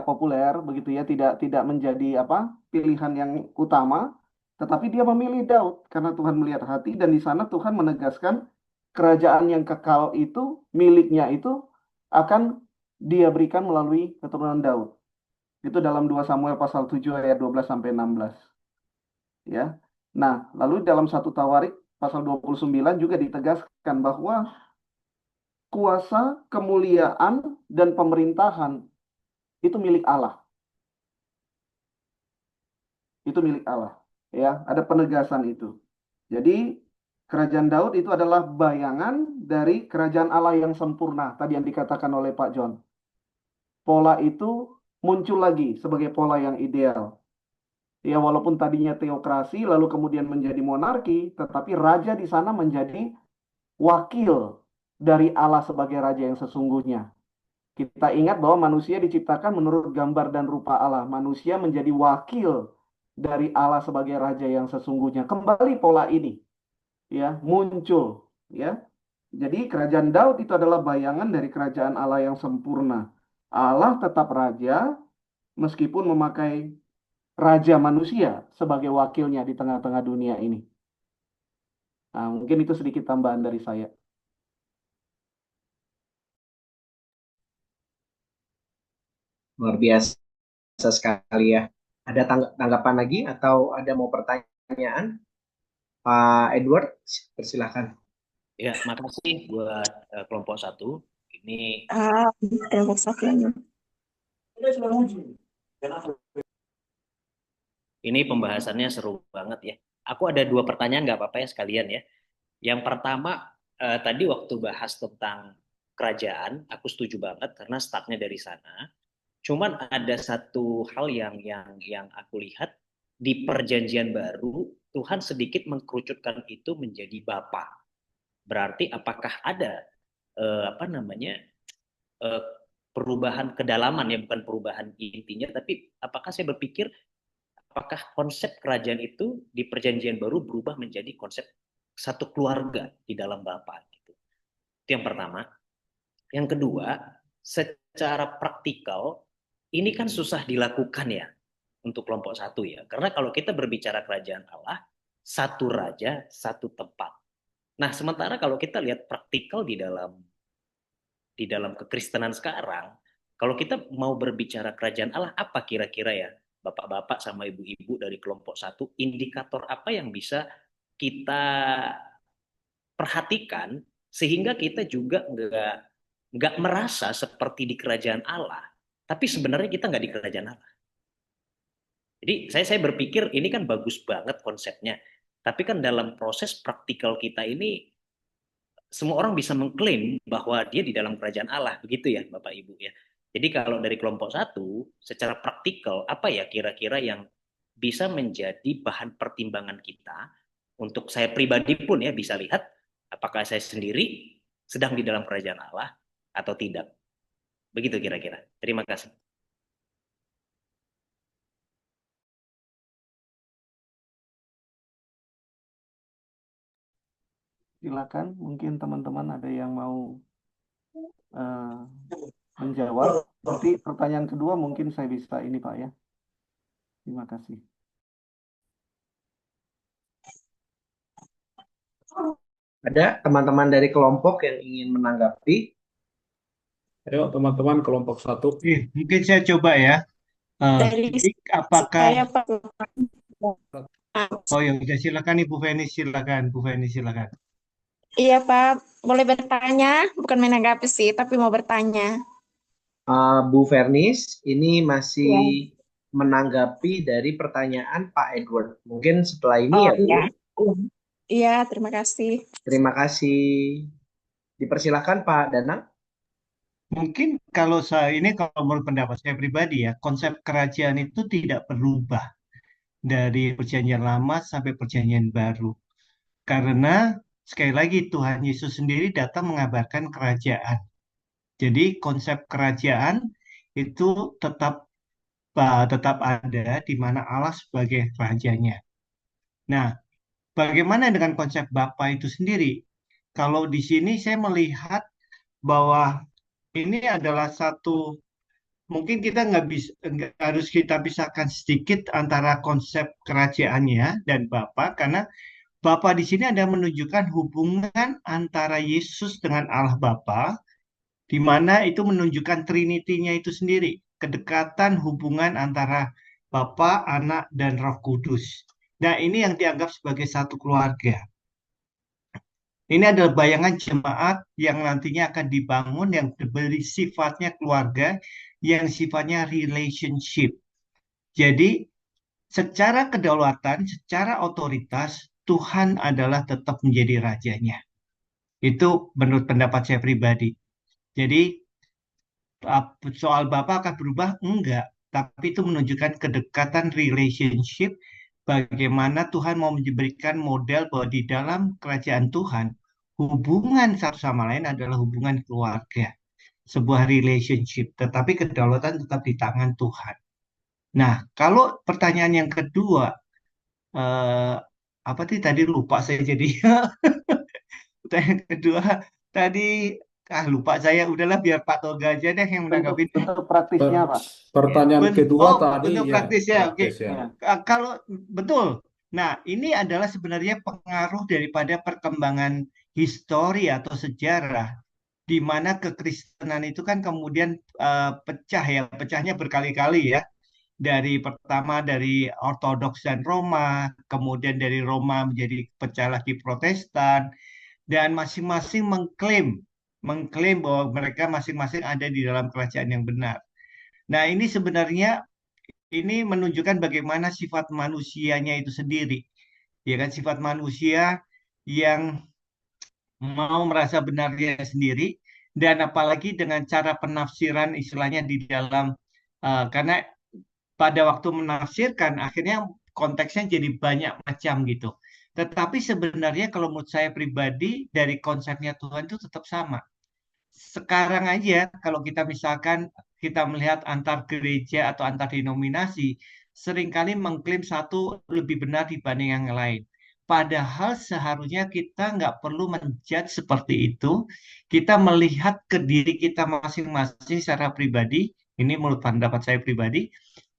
populer begitu ya, tidak menjadi pilihan yang utama, tetapi dia memilih Daud karena Tuhan melihat hati, dan di sana Tuhan menegaskan kerajaan yang kekal itu miliknya itu akan dia berikan melalui keturunan Daud. Itu dalam 2 Samuel pasal 7 ayat 12 sampai 16. Ya. Nah, lalu dalam 1 Tawarik pasal 29 juga ditegaskan bahwa kuasa, kemuliaan, dan pemerintahan itu milik Allah. Itu milik Allah. Ya, ada penegasan itu. Jadi, kerajaan Daud itu adalah bayangan dari kerajaan Allah yang sempurna, tadi yang dikatakan oleh Pak John. Pola itu muncul lagi sebagai pola yang ideal. Ya, walaupun tadinya teokrasi, lalu kemudian menjadi monarki, tetapi raja di sana menjadi wakil dari Allah sebagai raja yang sesungguhnya. Kita ingat bahwa manusia diciptakan menurut gambar dan rupa Allah. Manusia menjadi wakil dari Allah sebagai raja yang sesungguhnya. Kembali pola ini ya muncul ya. Jadi kerajaan Daud itu adalah bayangan dari kerajaan Allah yang sempurna. Allah tetap raja meskipun memakai raja manusia sebagai wakilnya di tengah-tengah dunia ini. Nah, mungkin itu sedikit tambahan dari saya. Luar biasa sekali ya. Ada tanggapan lagi atau ada mau pertanyaan? Pak Edward, persilahkan. Ya, makasih buat kelompok 1. Ini kelompok 1 aja. Ini pembahasannya seru banget ya. Aku ada 2 pertanyaan, nggak apa-apa ya sekalian ya. Yang pertama, tadi waktu bahas tentang kerajaan, aku setuju banget karena startnya dari sana. Cuman ada satu hal yang aku lihat di perjanjian baru, Tuhan sedikit mengkerucutkan itu menjadi Bapa. Berarti apakah ada perubahan kedalaman ya, bukan perubahan intinya, tapi apakah saya berpikir apakah konsep kerajaan itu di perjanjian baru berubah menjadi konsep satu keluarga di dalam Bapa gitu. Itu yang pertama. Yang kedua, secara praktikal ini kan susah dilakukan ya untuk kelompok 1 ya. Karena kalau kita berbicara kerajaan Allah, satu raja, satu tempat. Nah, sementara kalau kita lihat praktikal di dalam kekristenan sekarang, kalau kita mau berbicara kerajaan Allah, apa kira-kira ya Bapak-bapak sama ibu-ibu dari kelompok 1, indikator apa yang bisa kita perhatikan sehingga kita juga nggak merasa seperti di kerajaan Allah, tapi sebenarnya kita nggak di kerajaan Allah. Jadi saya berpikir ini kan bagus banget konsepnya, tapi kan dalam proses praktikal kita ini semua orang bisa mengklaim bahwa dia di dalam kerajaan Allah, begitu ya Bapak Ibu ya. Jadi kalau dari kelompok satu, secara praktikal apa ya kira-kira yang bisa menjadi bahan pertimbangan kita untuk saya pribadi pun ya bisa lihat apakah saya sendiri sedang di dalam kerajaan Allah atau tidak. Begitu kira-kira. Terima kasih. Silakan, mungkin teman-teman ada yang mau eh, menjawab. Nanti pertanyaan kedua mungkin saya bisa ini Pak ya. Terima kasih. Ada teman-teman dari kelompok yang ingin menanggapi? Ayo teman-teman kelompok 1. Mungkin saya coba ya. Dari Jadi apakah saya Pak. Oh ya udah silakan Ibu Feni silakan Bu Feni silakan. Iya Pak, boleh bertanya? Bukan menanggapi sih, tapi mau bertanya. Bu Vernis, ini masih Ya. menanggapi dari pertanyaan Pak Edward. Mungkin setelah ini Oh ya Bu. iya. Iya, terima kasih. Terima kasih. Dipersilakan Pak Danang. Mungkin kalau menurut pendapat saya pribadi ya, konsep kerajaan itu tidak berubah dari perjanjian lama sampai perjanjian baru. Karena sekali lagi Tuhan Yesus sendiri datang mengabarkan kerajaan. Jadi konsep kerajaan itu tetap ada di mana Allah sebagai rajanya. Nah, bagaimana dengan konsep Bapa itu sendiri? Kalau di sini saya melihat bahwa ini adalah mungkin kita harus kita pisahkan sedikit antara konsep kerajaannya dan Bapa, karena Bapa di sini ada menunjukkan hubungan antara Yesus dengan Allah Bapa, di mana itu menunjukkan Trinity-nya itu sendiri, kedekatan hubungan antara Bapa, Anak, dan Roh Kudus. Nah, ini yang dianggap sebagai satu keluarga. Ini adalah bayangan jemaat yang nantinya akan dibangun yang diberi sifatnya keluarga, yang sifatnya relationship. Jadi, secara kedaulatan, secara otoritas, Tuhan adalah tetap menjadi rajanya. Itu menurut pendapat saya pribadi. Jadi, soal Bapak akan berubah? Enggak. Tapi itu menunjukkan kedekatan relationship, bagaimana Tuhan mau memberikan model bahwa di dalam kerajaan Tuhan, hubungan satu sama lain adalah hubungan keluarga, sebuah relationship, tetapi kedaulatan tetap di tangan Tuhan. Nah, kalau pertanyaan yang kedua, eh, apa sih tadi lupa saya jadi. Pertanyaan kedua tadi, lupa saya. Udahlah biar Pak Toga aja deh yang menanggapi. Bentuk praktisnya Pak. Pertanyaan kedua tadi bentuk ya praktis ya, oke. praktis ya. Kalau betul. Nah, ini adalah sebenarnya pengaruh daripada perkembangan histori atau sejarah, di mana kekristenan itu kan kemudian pecahnya berkali-kali ya. Pertama dari Ortodoks dan Roma, kemudian dari Roma menjadi pecah lagi Protestan, dan masing-masing mengklaim bahwa mereka masing-masing ada di dalam kerajaan yang benar. Nah, ini sebenarnya ini menunjukkan bagaimana sifat manusianya itu sendiri. Ya kan, sifat manusia yang mau merasa benarnya sendiri, dan apalagi dengan cara penafsiran istilahnya di dalam karena pada waktu menafsirkan akhirnya konteksnya jadi banyak macam gitu. Tetapi sebenarnya kalau menurut saya pribadi dari konsepnya Tuhan itu tetap sama. Sekarang aja kalau kita misalkan kita melihat antar gereja atau antar denominasi, seringkali mengklaim satu lebih benar dibanding yang lain. Padahal seharusnya kita nggak perlu menjudge seperti itu. Kita melihat ke diri kita masing-masing secara pribadi. Ini menurut pendapat saya pribadi.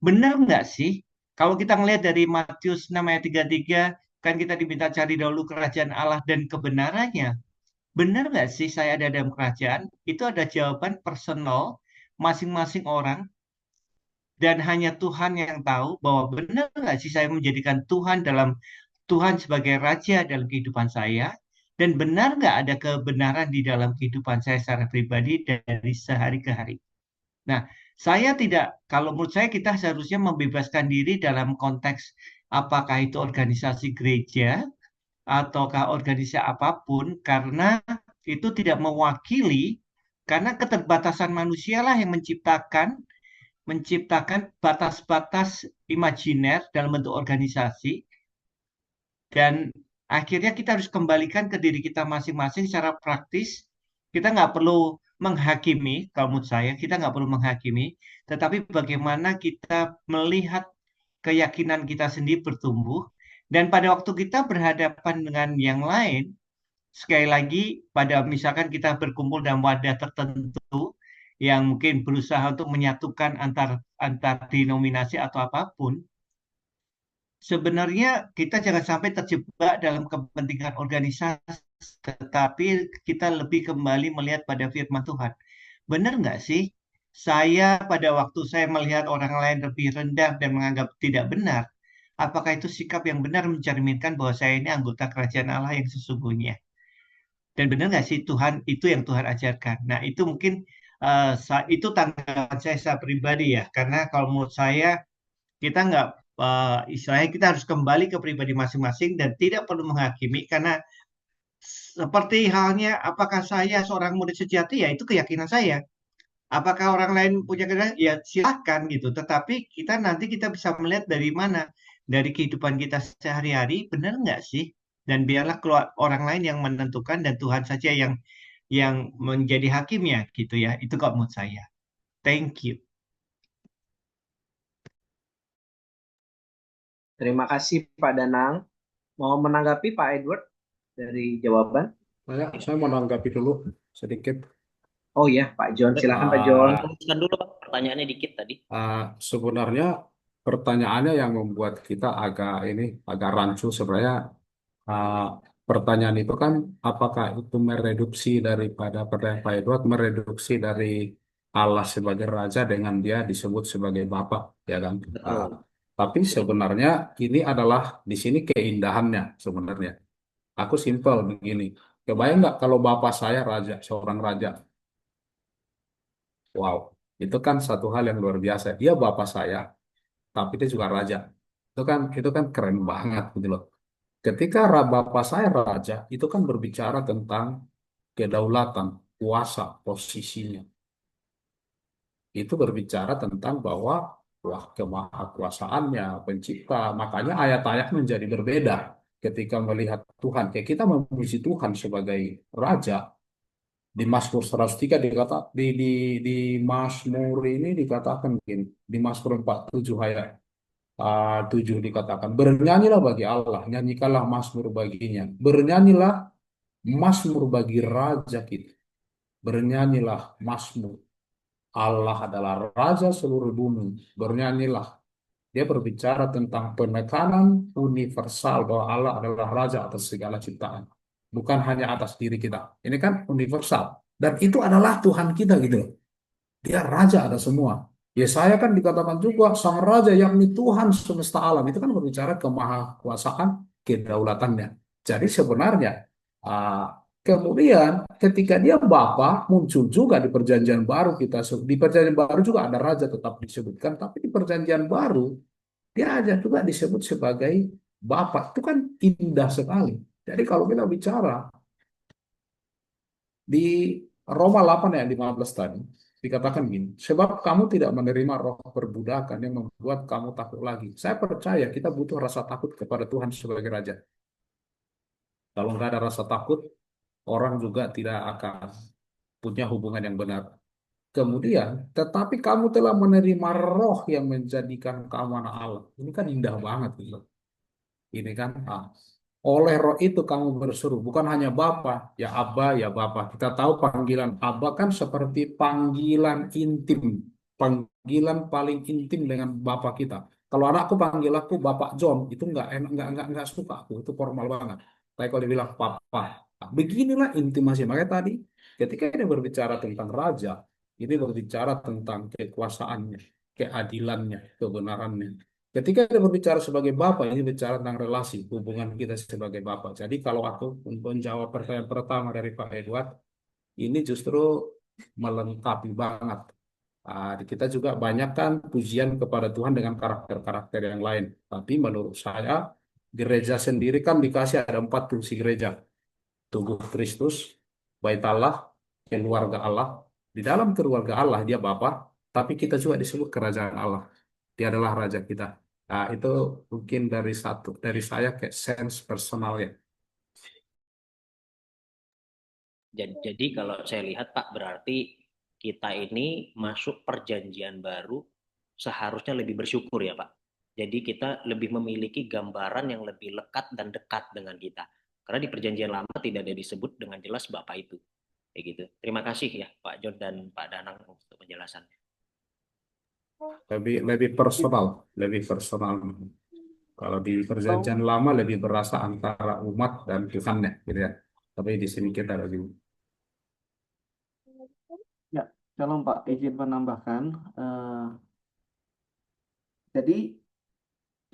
Benar nggak sih? Kalau kita melihat dari Matius 6 ayat 33, kan kita diminta cari dahulu kerajaan Allah dan kebenarannya. Benar nggak sih saya ada dalam kerajaan? Itu ada jawaban personal masing-masing orang, dan hanya Tuhan yang tahu bahwa benar nggak sih saya menjadikan Tuhan sebagai raja dalam kehidupan saya, dan benar nggak ada kebenaran di dalam kehidupan saya secara pribadi dari sehari ke hari. Nah, kalau menurut saya kita seharusnya membebaskan diri dalam konteks apakah itu organisasi gereja ataukah organisasi apapun, karena itu tidak mewakili, karena keterbatasan manusia lah yang menciptakan batas-batas imajiner dalam bentuk organisasi, dan akhirnya kita harus kembalikan ke diri kita masing-masing secara praktis. Kita nggak perlu menghakimi, kalau menurut saya kita nggak perlu menghakimi, tetapi bagaimana kita melihat keyakinan kita sendiri bertumbuh, dan pada waktu kita berhadapan dengan yang lain, sekali lagi pada misalkan kita berkumpul dalam wadah tertentu yang mungkin berusaha untuk menyatukan antar denominasi atau apapun, sebenarnya kita jangan sampai terjebak dalam kepentingan organisasi, tetapi kita lebih kembali melihat pada firman Tuhan. Benar nggak sih? Saya pada waktu saya melihat orang lain lebih rendah dan menganggap tidak benar, apakah itu sikap yang benar mencerminkan bahwa saya ini anggota kerajaan Allah yang sesungguhnya? Dan benar nggak sih Tuhan itu yang Tuhan ajarkan? Nah itu mungkin itu tanggapan saya pribadi ya, karena kalau menurut saya kita nggak istilahnya kita harus kembali ke pribadi masing-masing dan tidak perlu menghakimi, karena seperti halnya apakah saya seorang murid sejati, ya itu keyakinan saya. Apakah orang lain punya keyakinan, ya silahkan gitu. Tetapi kita bisa melihat dari mana, dari kehidupan kita sehari-hari, benar nggak sih? Dan biarlah keluar orang lain yang menentukan dan Tuhan saja yang menjadi hakimnya gitu ya. Itu kalau menurut saya. Thank you. Terima kasih Pak Danang. Mau menanggapi Pak Edward dari jawaban? Saya mau menanggapi dulu sedikit. Oh ya, Pak John. Silakan Pak John. Teruskan dulu Pak, pertanyaannya dikit tadi. Sebenarnya pertanyaannya yang membuat kita agak rancu sebenarnya. Pertanyaan itu kan apakah itu mereduksi daripada pertanyaan Pak Edward, mereduksi dari Allah sebagai raja dengan dia disebut sebagai Bapa, ya kan? Betul. Tapi sebenarnya ini adalah di sini keindahannya sebenarnya. Aku simpel begini. Kebayang nggak kalau bapak saya raja, seorang raja? Wow, itu kan satu hal yang luar biasa. Dia bapak saya, tapi dia juga raja. Itu kan keren banget gitu loh. Ketika bapak saya raja, itu kan berbicara tentang kedaulatan, kuasa, posisinya. Itu berbicara tentang bahwa kemahakuasaannya, pencipta. Makanya ayat-ayat menjadi berbeda ketika melihat Tuhan. Kayak kita memuji Tuhan sebagai raja. Di Mazmur 103 di Mazmur ini dikatakan begini, di Mazmur 47 ayat 7 dikatakan, bernyanyilah bagi Allah, nyanyikanlah mazmur baginya, bernyanyilah mazmur bagi raja kita, bernyanyilah mazmur, Allah adalah raja seluruh bumi, bernyanyilah. Dia berbicara tentang penekanan universal bahwa Allah adalah raja atas segala ciptaan, bukan hanya atas diri kita. Ini kan universal, dan itu adalah Tuhan kita gitu loh. Dia raja atas semua. Yesaya kan dikatakan juga sang raja, yakni Tuhan semesta alam. Itu kan berbicara kemahakuasaan, kedaulatannya. Jadi sebenarnya kemudian ketika dia Bapa muncul juga di perjanjian baru, di perjanjian baru juga ada raja tetap disebutkan, tapi di perjanjian baru dia aja juga disebut sebagai Bapa. Itu kan indah sekali. Jadi kalau kita bicara di Roma 8 ayat 15 tadi, dikatakan gini, sebab kamu tidak menerima roh perbudakan yang membuat kamu takut lagi. Saya percaya kita butuh rasa takut kepada Tuhan sebagai Raja. Kalau nggak ada rasa takut, orang juga tidak akan punya hubungan yang benar. Kemudian, tetapi kamu telah menerima roh yang menjadikan kamu anak Allah. Ini kan indah banget gitu. Ini kan, oleh roh itu kamu berseru, bukan hanya Bapa, ya Abba, ya Bapa. Kita tahu panggilan Abba kan seperti panggilan intim, panggilan paling intim dengan Bapa kita. Kalau anakku panggil aku Bapak John, itu nggak enak, nggak suka aku, itu formal banget. Tapi kalau dibilang Papa, beginilah intimasi. Makanya tadi, ketika dia berbicara tentang raja, ini berbicara tentang kekuasaannya, keadilannya, kebenarannya. Ketika dia berbicara sebagai Bapak, ini bicara tentang relasi, hubungan kita sebagai Bapak. Jadi kalau aku menjawab pertanyaan pertama dari Pak Edward, ini justru melengkapi banget. Kita juga banyak kan pujian kepada Tuhan dengan karakter-karakter yang lain. Tapi menurut saya, gereja sendiri kan dikasih ada 4 fungsi gereja. Tubuh Kristus, Bait Allah, keluarga Allah. Di dalam keluarga Allah dia Bapa, tapi kita juga disebut kerajaan Allah. Dia adalah raja kita. Nah, itu mungkin dari saya kayak sense personal ya. Jadi kalau saya lihat Pak, berarti kita ini masuk perjanjian baru seharusnya lebih bersyukur ya Pak. Jadi kita lebih memiliki gambaran yang lebih lekat dan dekat dengan kita. Karena di perjanjian lama tidak ada disebut dengan jelas Bapa itu. Kayak gitu. Terima kasih ya Pak John dan Pak Danang untuk penjelasannya. Lebih personal, lebih personal. Kalau di perjanjian lama lebih berasa antara umat dan Tuhannya, gitu ya. Tapi di sini kita lebih. Ya, Shalom Pak, izin menambahkan. Jadi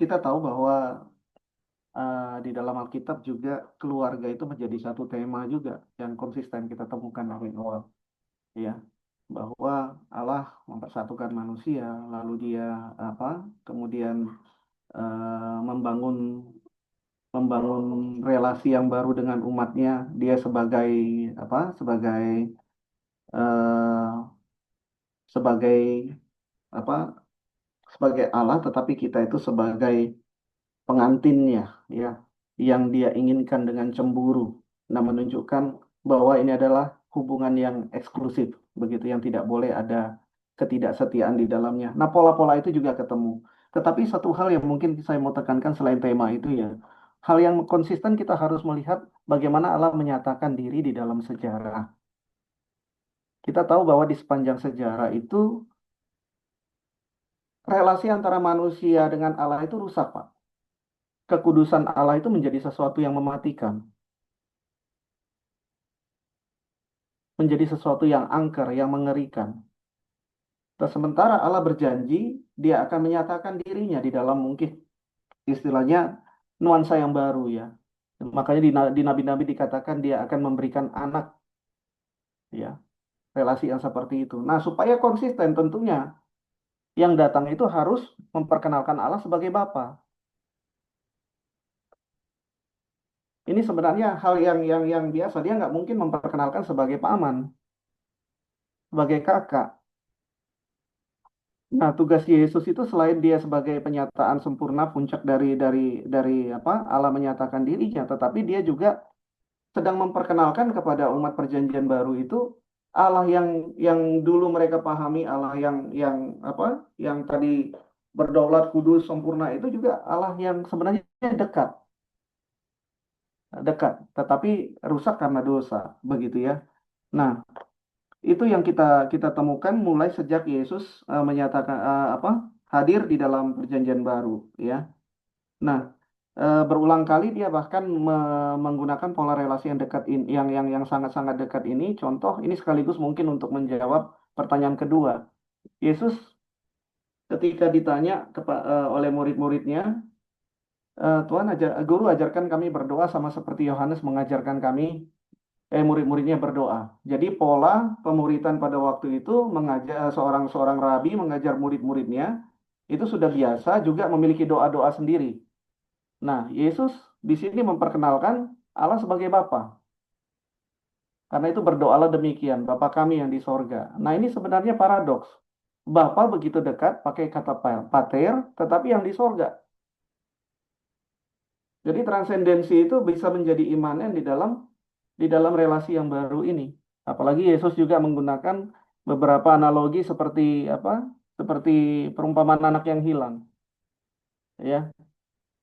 kita tahu bahwa di dalam Alkitab juga keluarga itu menjadi satu tema juga yang konsisten kita temukan dari awal, ya, bahwa Allah mempersatukan manusia, lalu Dia kemudian membangun relasi yang baru dengan umatnya, Dia sebagai sebagai eh, sebagai sebagai Allah, tetapi kita itu sebagai pengantinnya, ya, yang Dia inginkan dengan cemburu. Nah, menunjukkan bahwa ini adalah hubungan yang eksklusif, begitu, yang tidak boleh ada ketidaksetiaan di dalamnya. Nah, pola-pola itu juga ketemu. Tetapi satu hal yang mungkin saya mau tekankan selain tema itu, ya, hal yang konsisten kita harus melihat bagaimana Allah menyatakan diri di dalam sejarah. Kita tahu bahwa di sepanjang sejarah itu relasi antara manusia dengan Allah itu rusak, Pak. Kekudusan Allah itu menjadi sesuatu yang mematikan, menjadi sesuatu yang angker, yang mengerikan. Dan sementara Allah berjanji, Dia akan menyatakan dirinya di dalam mungkin istilahnya nuansa yang baru, ya. Makanya di nabi-nabi dikatakan Dia akan memberikan anak, ya, relasi yang seperti itu. Nah, supaya konsisten tentunya yang datang itu harus memperkenalkan Allah sebagai Bapa. Ini sebenarnya hal yang biasa. Dia nggak mungkin memperkenalkan sebagai paman, sebagai kakak. Nah, tugas Yesus itu selain Dia sebagai penyataan sempurna puncak dari Allah menyatakan dirinya, tetapi Dia juga sedang memperkenalkan kepada umat perjanjian baru itu Allah yang dulu mereka pahami, Allah yang tadi berdaulat, kudus, sempurna, itu juga Allah yang sebenarnya dekat, tetapi rusak karena dosa, begitu ya. Nah, itu yang kita temukan mulai sejak Yesus menyatakan hadir di dalam perjanjian baru, ya. Nah, berulang kali Dia bahkan menggunakan pola relasi yang dekat yang sangat-sangat dekat ini. Contoh ini sekaligus mungkin untuk menjawab pertanyaan kedua. Yesus ketika ditanya oleh murid-muridnya, Tuhan, Guru, ajarkan kami berdoa sama seperti Yohanes mengajarkan kami, murid-muridnya berdoa. Jadi pola pemuritan pada waktu itu mengajar seorang rabi mengajar murid-muridnya itu sudah biasa, juga memiliki doa-doa sendiri. Nah, Yesus di sini memperkenalkan Allah sebagai Bapa. Karena itu berdoalah demikian, Bapa kami yang di sorga. Nah, ini sebenarnya paradoks. Bapa begitu dekat pakai kata pater, tetapi yang di sorga. Jadi transendensi itu bisa menjadi imanen di dalam relasi yang baru ini. Apalagi Yesus juga menggunakan beberapa analogi seperti perumpamaan anak yang hilang, ya,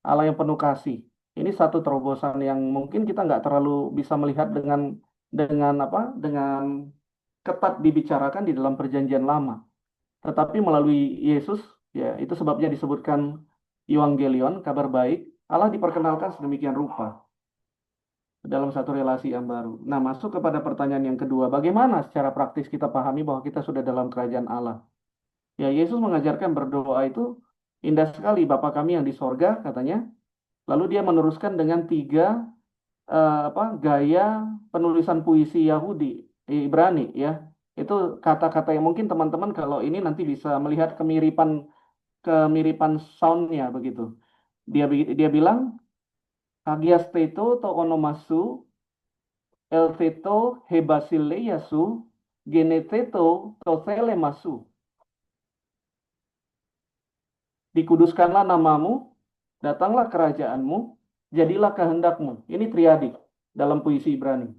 Allah yang penuh kasih. Ini satu terobosan yang mungkin kita nggak terlalu bisa melihat dengan ketat dibicarakan di dalam perjanjian lama. Tetapi melalui Yesus, ya, itu sebabnya disebutkan Evangelion, kabar baik, Allah diperkenalkan sedemikian rupa dalam satu relasi yang baru. Nah, masuk kepada pertanyaan yang kedua, bagaimana secara praktis kita pahami bahwa kita sudah dalam kerajaan Allah? Ya, Yesus mengajarkan berdoa itu indah sekali, Bapa kami yang di sorga, katanya. Lalu Dia meneruskan dengan 3 gaya penulisan puisi Yahudi, Ibrani, ya. Itu kata-kata yang mungkin teman-teman kalau ini nanti bisa melihat kemiripan soundnya begitu. Dia bilang hagiasteto to onomasu eltheto hebasileiasu genetheto tothelemasu. Dikuduskanlah namamu, datanglah kerajaanmu, jadilah kehendakmu. Ini triadik dalam puisi Ibrani.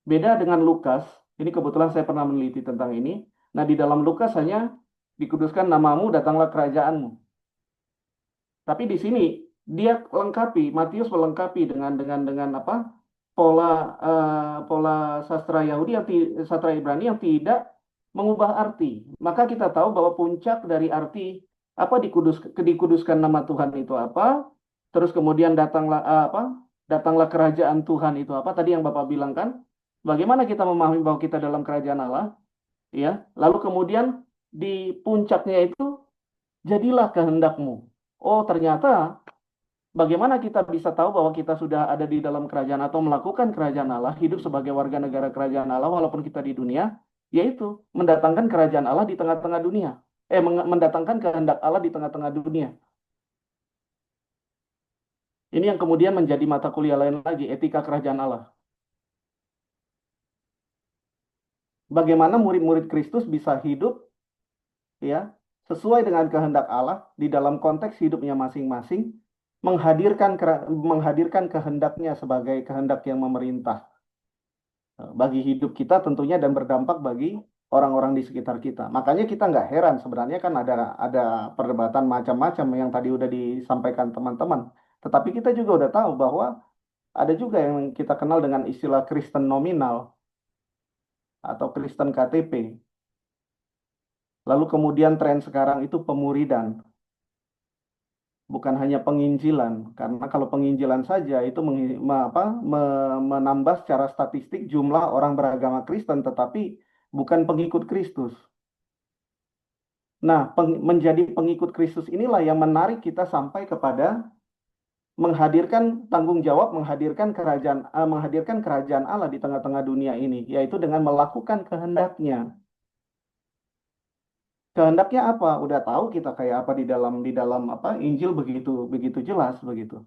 Beda dengan Lukas, ini kebetulan saya pernah meneliti tentang ini. Nah, di dalam Lukas hanya dikuduskan namamu, datanglah kerajaanmu. Tapi di sini dia lengkapi, Matius melengkapi dengan apa? Pola sastra Yahudi sastra Ibrani yang tidak mengubah arti. Maka kita tahu bahwa puncak dari arti apa dikuduskan nama Tuhan itu apa? Terus kemudian datanglah kerajaan Tuhan itu apa? Tadi yang Bapak bilang kan? Bagaimana kita memahami bahwa kita dalam kerajaan Allah? Ya. Lalu kemudian di puncaknya itu jadilah kehendakmu. Oh, ternyata bagaimana kita bisa tahu bahwa kita sudah ada di dalam kerajaan atau melakukan kerajaan Allah, hidup sebagai warga negara kerajaan Allah walaupun kita di dunia? Yaitu mendatangkan kerajaan Allah di tengah-tengah dunia. Mendatangkan kehendak Allah di tengah-tengah dunia. Ini yang kemudian menjadi mata kuliah lain lagi, etika kerajaan Allah. Bagaimana murid-murid Kristus bisa hidup ya sesuai dengan kehendak Allah di dalam konteks hidupnya masing-masing, menghadirkan kehendaknya sebagai kehendak yang memerintah bagi hidup kita tentunya dan berdampak bagi orang-orang di sekitar kita. Makanya kita nggak heran sebenarnya kan ada perdebatan macam-macam yang tadi udah disampaikan teman-teman. Tetapi kita juga udah tahu bahwa ada juga yang kita kenal dengan istilah Kristen nominal atau Kristen KTP. Lalu kemudian tren sekarang itu pemuridan. Bukan hanya penginjilan, karena kalau penginjilan saja itu menambah secara statistik jumlah orang beragama Kristen, tetapi bukan pengikut Kristus. Nah, menjadi pengikut Kristus inilah yang menarik kita sampai kepada menghadirkan tanggung jawab, menghadirkan kerajaan Allah di tengah-tengah dunia ini, yaitu dengan melakukan kehendaknya. Kehendaknya apa? Udah tahu kita kayak apa di dalam apa Injil begitu jelas begitu.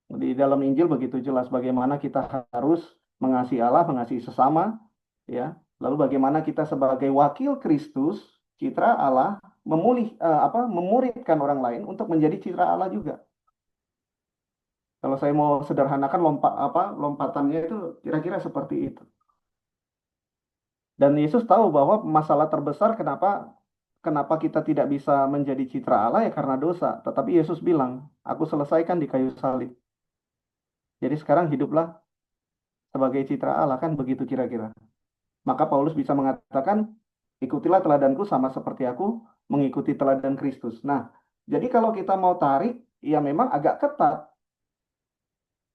Di dalam Injil begitu jelas bagaimana kita harus mengasihi Allah, mengasihi sesama, ya. Lalu bagaimana kita sebagai wakil Kristus, citra Allah, memuridkan orang lain untuk menjadi citra Allah juga. Kalau saya mau sederhanakan lompatannya itu kira-kira seperti itu. Dan Yesus tahu bahwa masalah terbesar kenapa kita tidak bisa menjadi citra Allah ya karena dosa. Tetapi Yesus bilang, aku selesaikan di kayu salib. Jadi sekarang hiduplah sebagai citra Allah, kan begitu kira-kira. Maka Paulus bisa mengatakan, ikutilah teladanku sama seperti aku mengikuti teladan Kristus. Nah, jadi kalau kita mau tarik, ya memang agak ketat.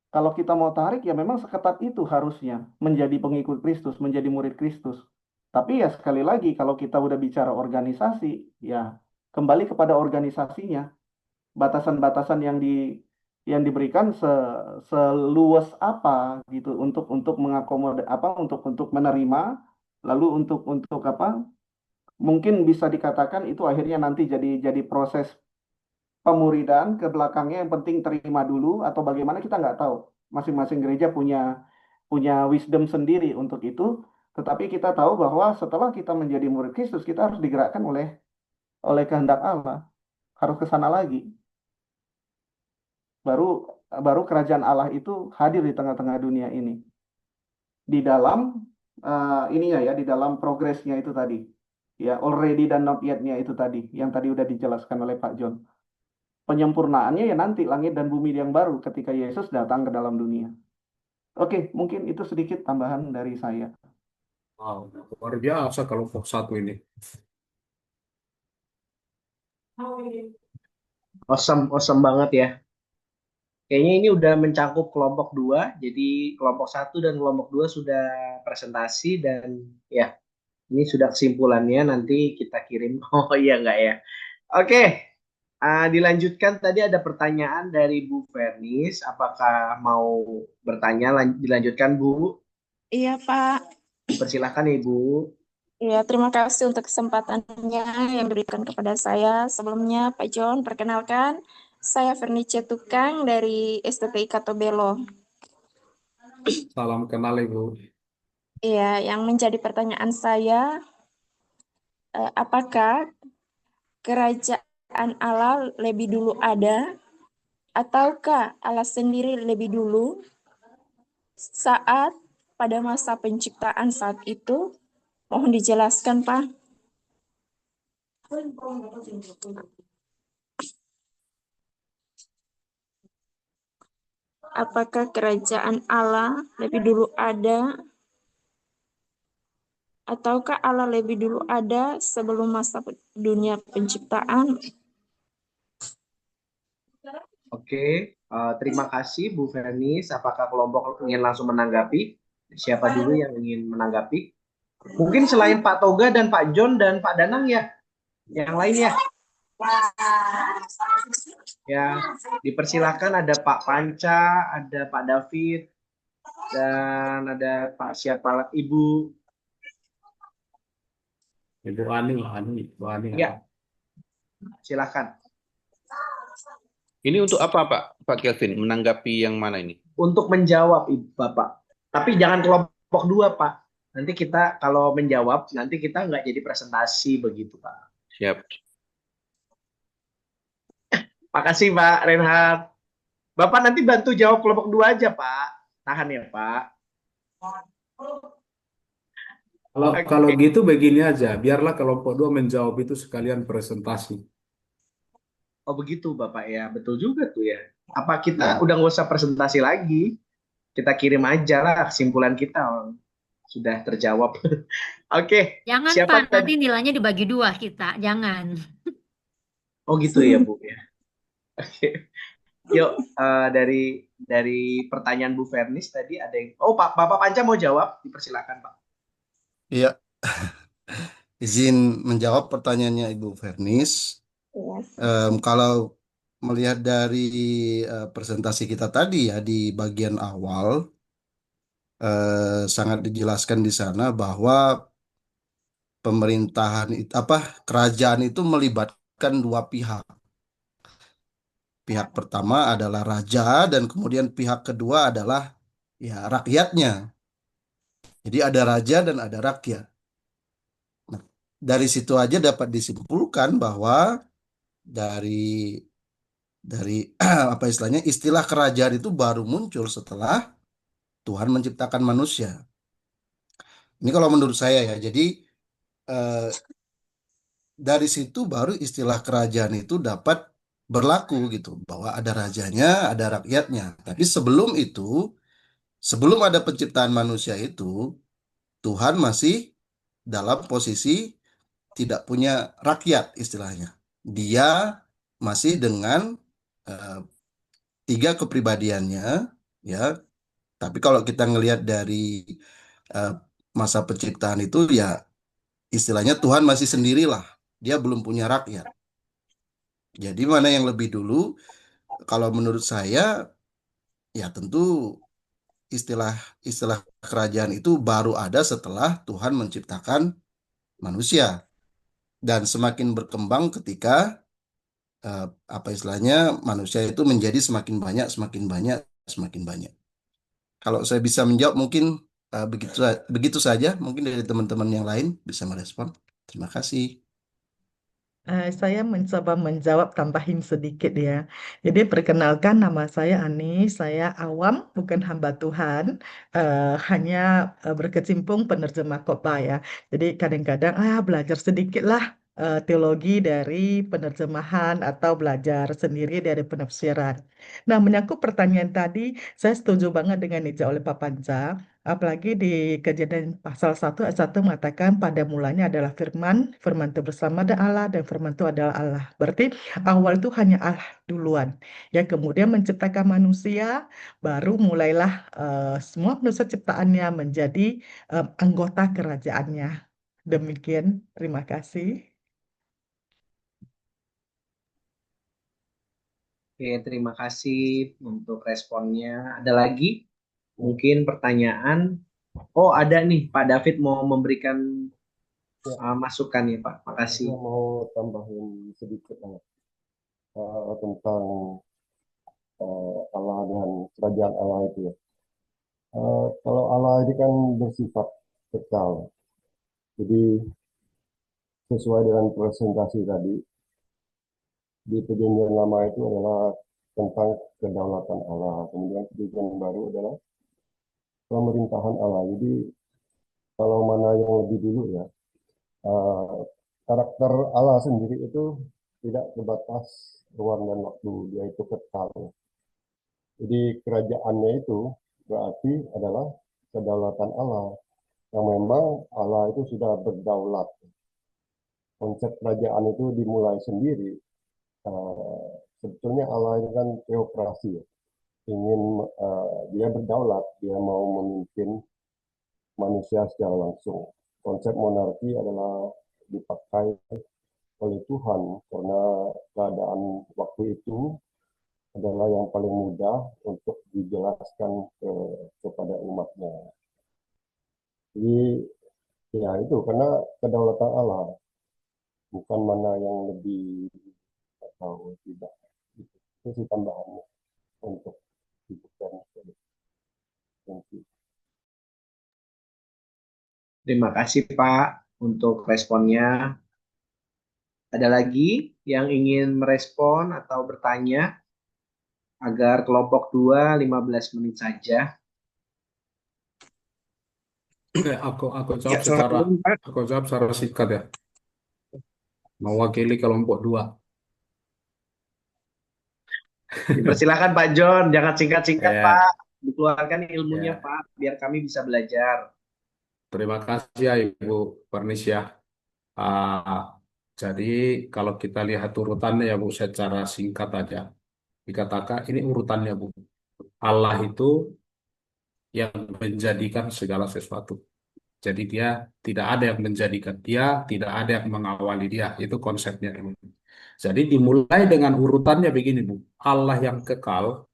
Kalau kita mau tarik, ya memang seketat itu harusnya menjadi pengikut Kristus, menjadi murid Kristus. Tapi ya sekali lagi, kalau kita udah bicara organisasi, ya kembali kepada organisasinya. Batasan-batasan yang diberikan seluas apa gitu untuk mengakomodir untuk menerima, lalu untuk apa? Mungkin bisa dikatakan itu akhirnya nanti jadi proses pemuridan ke belakangnya, yang penting terima dulu atau bagaimana kita nggak tahu. Masing-masing gereja punya wisdom sendiri untuk itu. Tetapi kita tahu bahwa setelah kita menjadi murid Kristus, kita harus digerakkan oleh kehendak Allah. Harus ke sana lagi. Baru kerajaan Allah itu hadir di tengah-tengah dunia ini. Di dalam di dalam progresnya itu tadi. Ya, already dan not yet-nya itu tadi, yang tadi udah dijelaskan oleh Pak John. Penyempurnaannya ya nanti langit dan bumi yang baru ketika Yesus datang ke dalam dunia. Oke, mungkin itu sedikit tambahan dari saya. Wow, luar biasa kelompok satu ini. Awesome banget ya. Kayaknya ini udah mencakup kelompok 2, jadi kelompok 1 dan kelompok 2 sudah presentasi dan ya, ini sudah kesimpulannya, nanti kita kirim. Oh iya enggak ya? Oke, dilanjutkan, tadi ada pertanyaan dari Bu Vernis, apakah mau bertanya? Dilanjutkan Bu? Iya, Pak. Persilahkan Ibu. Ya, terima kasih untuk kesempatannya yang diberikan kepada saya. Sebelumnya, Pak John, perkenalkan, Saya Vernice Tukang dari STTI Katobelo. Salam kenal Ibu. Iya, yang menjadi pertanyaan saya, apakah kerajaan Allah lebih dulu ada, ataukah Allah sendiri lebih dulu saat pada masa penciptaan saat itu? Mohon dijelaskan, Pak. Apakah kerajaan Allah lebih dulu ada, ataukah Allah lebih dulu ada sebelum masa dunia penciptaan? Oke, terima kasih Bu Vernis. Apakah kelompok ingin langsung menanggapi? Siapa dulu yang ingin menanggapi? Mungkin selain Pak Toga dan Pak John dan Pak Danang ya, yang lain ya. Ya, dipersilahkan ada Pak Panca, ada Pak David, dan ada Pak siapa? Ibu. Ibu Ani. Ya, silakan. Ini untuk apa, Pak Kelvin? Menanggapi yang mana ini? Untuk menjawab Ibu Bapak. Tapi jangan kelompok dua, Pak. Nanti kita kalau menjawab, nanti kita nggak jadi presentasi begitu, Pak. Siap. Makasih Pak Reinhard. Bapak nanti bantu jawab kelompok dua aja, Pak. Tahan ya, Pak. Kalau gitu begini aja, biarlah kelompok 2 menjawab itu sekalian presentasi. Oh begitu Bapak ya, betul juga tuh ya. Apa kita udah nggak usah presentasi lagi? Kita kirim aja lah kesimpulan kita. Sudah terjawab. Oke. Jangan Siapa Pak, nanti nilainya dibagi 2 kita. Jangan. Oh gitu ya Bu ya. Oke. Yuk dari pertanyaan Bu Vernis tadi ada yang. Oh Bapak Panca mau jawab? Dipersilakan Pak. Iya, izin menjawab pertanyaannya Ibu Vernis. Kalau melihat dari presentasi kita tadi ya di bagian awal, sangat dijelaskan di sana bahwa pemerintahan kerajaan itu melibatkan dua pihak. Pihak pertama adalah raja dan kemudian pihak kedua adalah ya rakyatnya. Jadi ada raja dan ada rakyat. Nah, dari situ aja dapat disimpulkan bahwa dari apa istilahnya istilah kerajaan itu baru muncul setelah Tuhan menciptakan manusia. Ini kalau menurut saya ya. Jadi dari situ baru istilah kerajaan itu dapat berlaku gitu, bahwa ada rajanya, ada rakyatnya. Tapi sebelum itu, sebelum ada penciptaan manusia itu, Tuhan masih dalam posisi tidak punya rakyat istilahnya. Dia masih dengan 3 kepribadiannya ya. Tapi kalau kita ngelihat dari masa penciptaan itu ya istilahnya Tuhan masih sendirilah. Dia belum punya rakyat. Jadi mana yang lebih dulu? Kalau menurut saya ya tentu istilah kerajaan itu baru ada setelah Tuhan menciptakan manusia. Dan semakin berkembang ketika apa istilahnya manusia itu menjadi semakin banyak. Kalau saya bisa menjawab mungkin begitu saja. Mungkin dari teman-teman yang lain bisa merespon. Terima kasih. Saya mencoba menjawab tambahin sedikit ya. Jadi perkenalkan nama saya Ani, saya awam bukan hamba Tuhan, hanya berkecimpung penerjemah khotbah ya. Jadi kadang-kadang belajar sedikit lah teologi dari penerjemahan atau belajar sendiri dari penafsiran. Nah, menyangkut pertanyaan tadi, saya setuju banget dengan dijawab oleh Pak Panca. Apalagi di Kejadian pasal 1 ayat 1 mengatakan pada mulanya adalah firman, firman itu bersama dengan Allah dan firman itu adalah Allah. Berarti awal itu hanya Allah duluan. Yang kemudian menciptakan manusia, baru mulailah semua manusia ciptaannya menjadi anggota kerajaannya. Demikian, terima kasih. Oke, terima kasih untuk responnya. Ada lagi? Mungkin pertanyaan. Oh, ada nih, Pak David mau memberikan masukan ya, Pak. Makasih. Saya mau tambahin sedikit. tentang Allah dan kerajaan Allah itu ya. Kalau Allah ini kan bersifat kekal, jadi sesuai dengan presentasi tadi di perjanjian lama itu adalah tentang kedaulatan Allah, kemudian perjanjian baru adalah pemerintahan Allah. Jadi kalau mana yang lebih dulu ya, karakter Allah sendiri itu tidak terbatas ruang dan waktu, dia itu kekal. Jadi kerajaannya itu berarti adalah kedaulatan Allah, yang memang Allah itu sudah berdaulat. Konsep kerajaan itu dimulai sendiri. Sebetulnya Allah itu kan teokrasi ya. Dia berdaulat, dia mau memimpin manusia secara langsung. Konsep monarki adalah dipakai oleh Tuhan karena keadaan waktu itu adalah yang paling mudah untuk dijelaskan kepada umatnya. Jadi ya itu karena kedaulatan Allah, bukan mana yang lebih atau tidak. Itu sih tambahannya untuk hidupkan. Terima kasih Pak untuk responnya. Ada lagi yang ingin merespon atau bertanya agar kelompok 2 15 menit saja. Aku jawab secara singkat ya. Mewakili kelompok 2. Dipersilakan Pak John, jangan singkat-singkat Pak. Dikeluarkan ilmunya Pak, biar kami bisa belajar. Terima kasih ya Ibu Pernisya. Jadi kalau kita lihat urutannya ya Bu, secara singkat aja. Dikatakan ini urutannya Bu. Allah itu yang menjadikan segala sesuatu. Jadi dia tidak ada yang menjadikan dia, tidak ada yang mengawali dia. Itu konsepnya. Jadi dimulai dengan urutannya begini Bu. Allah yang kekal,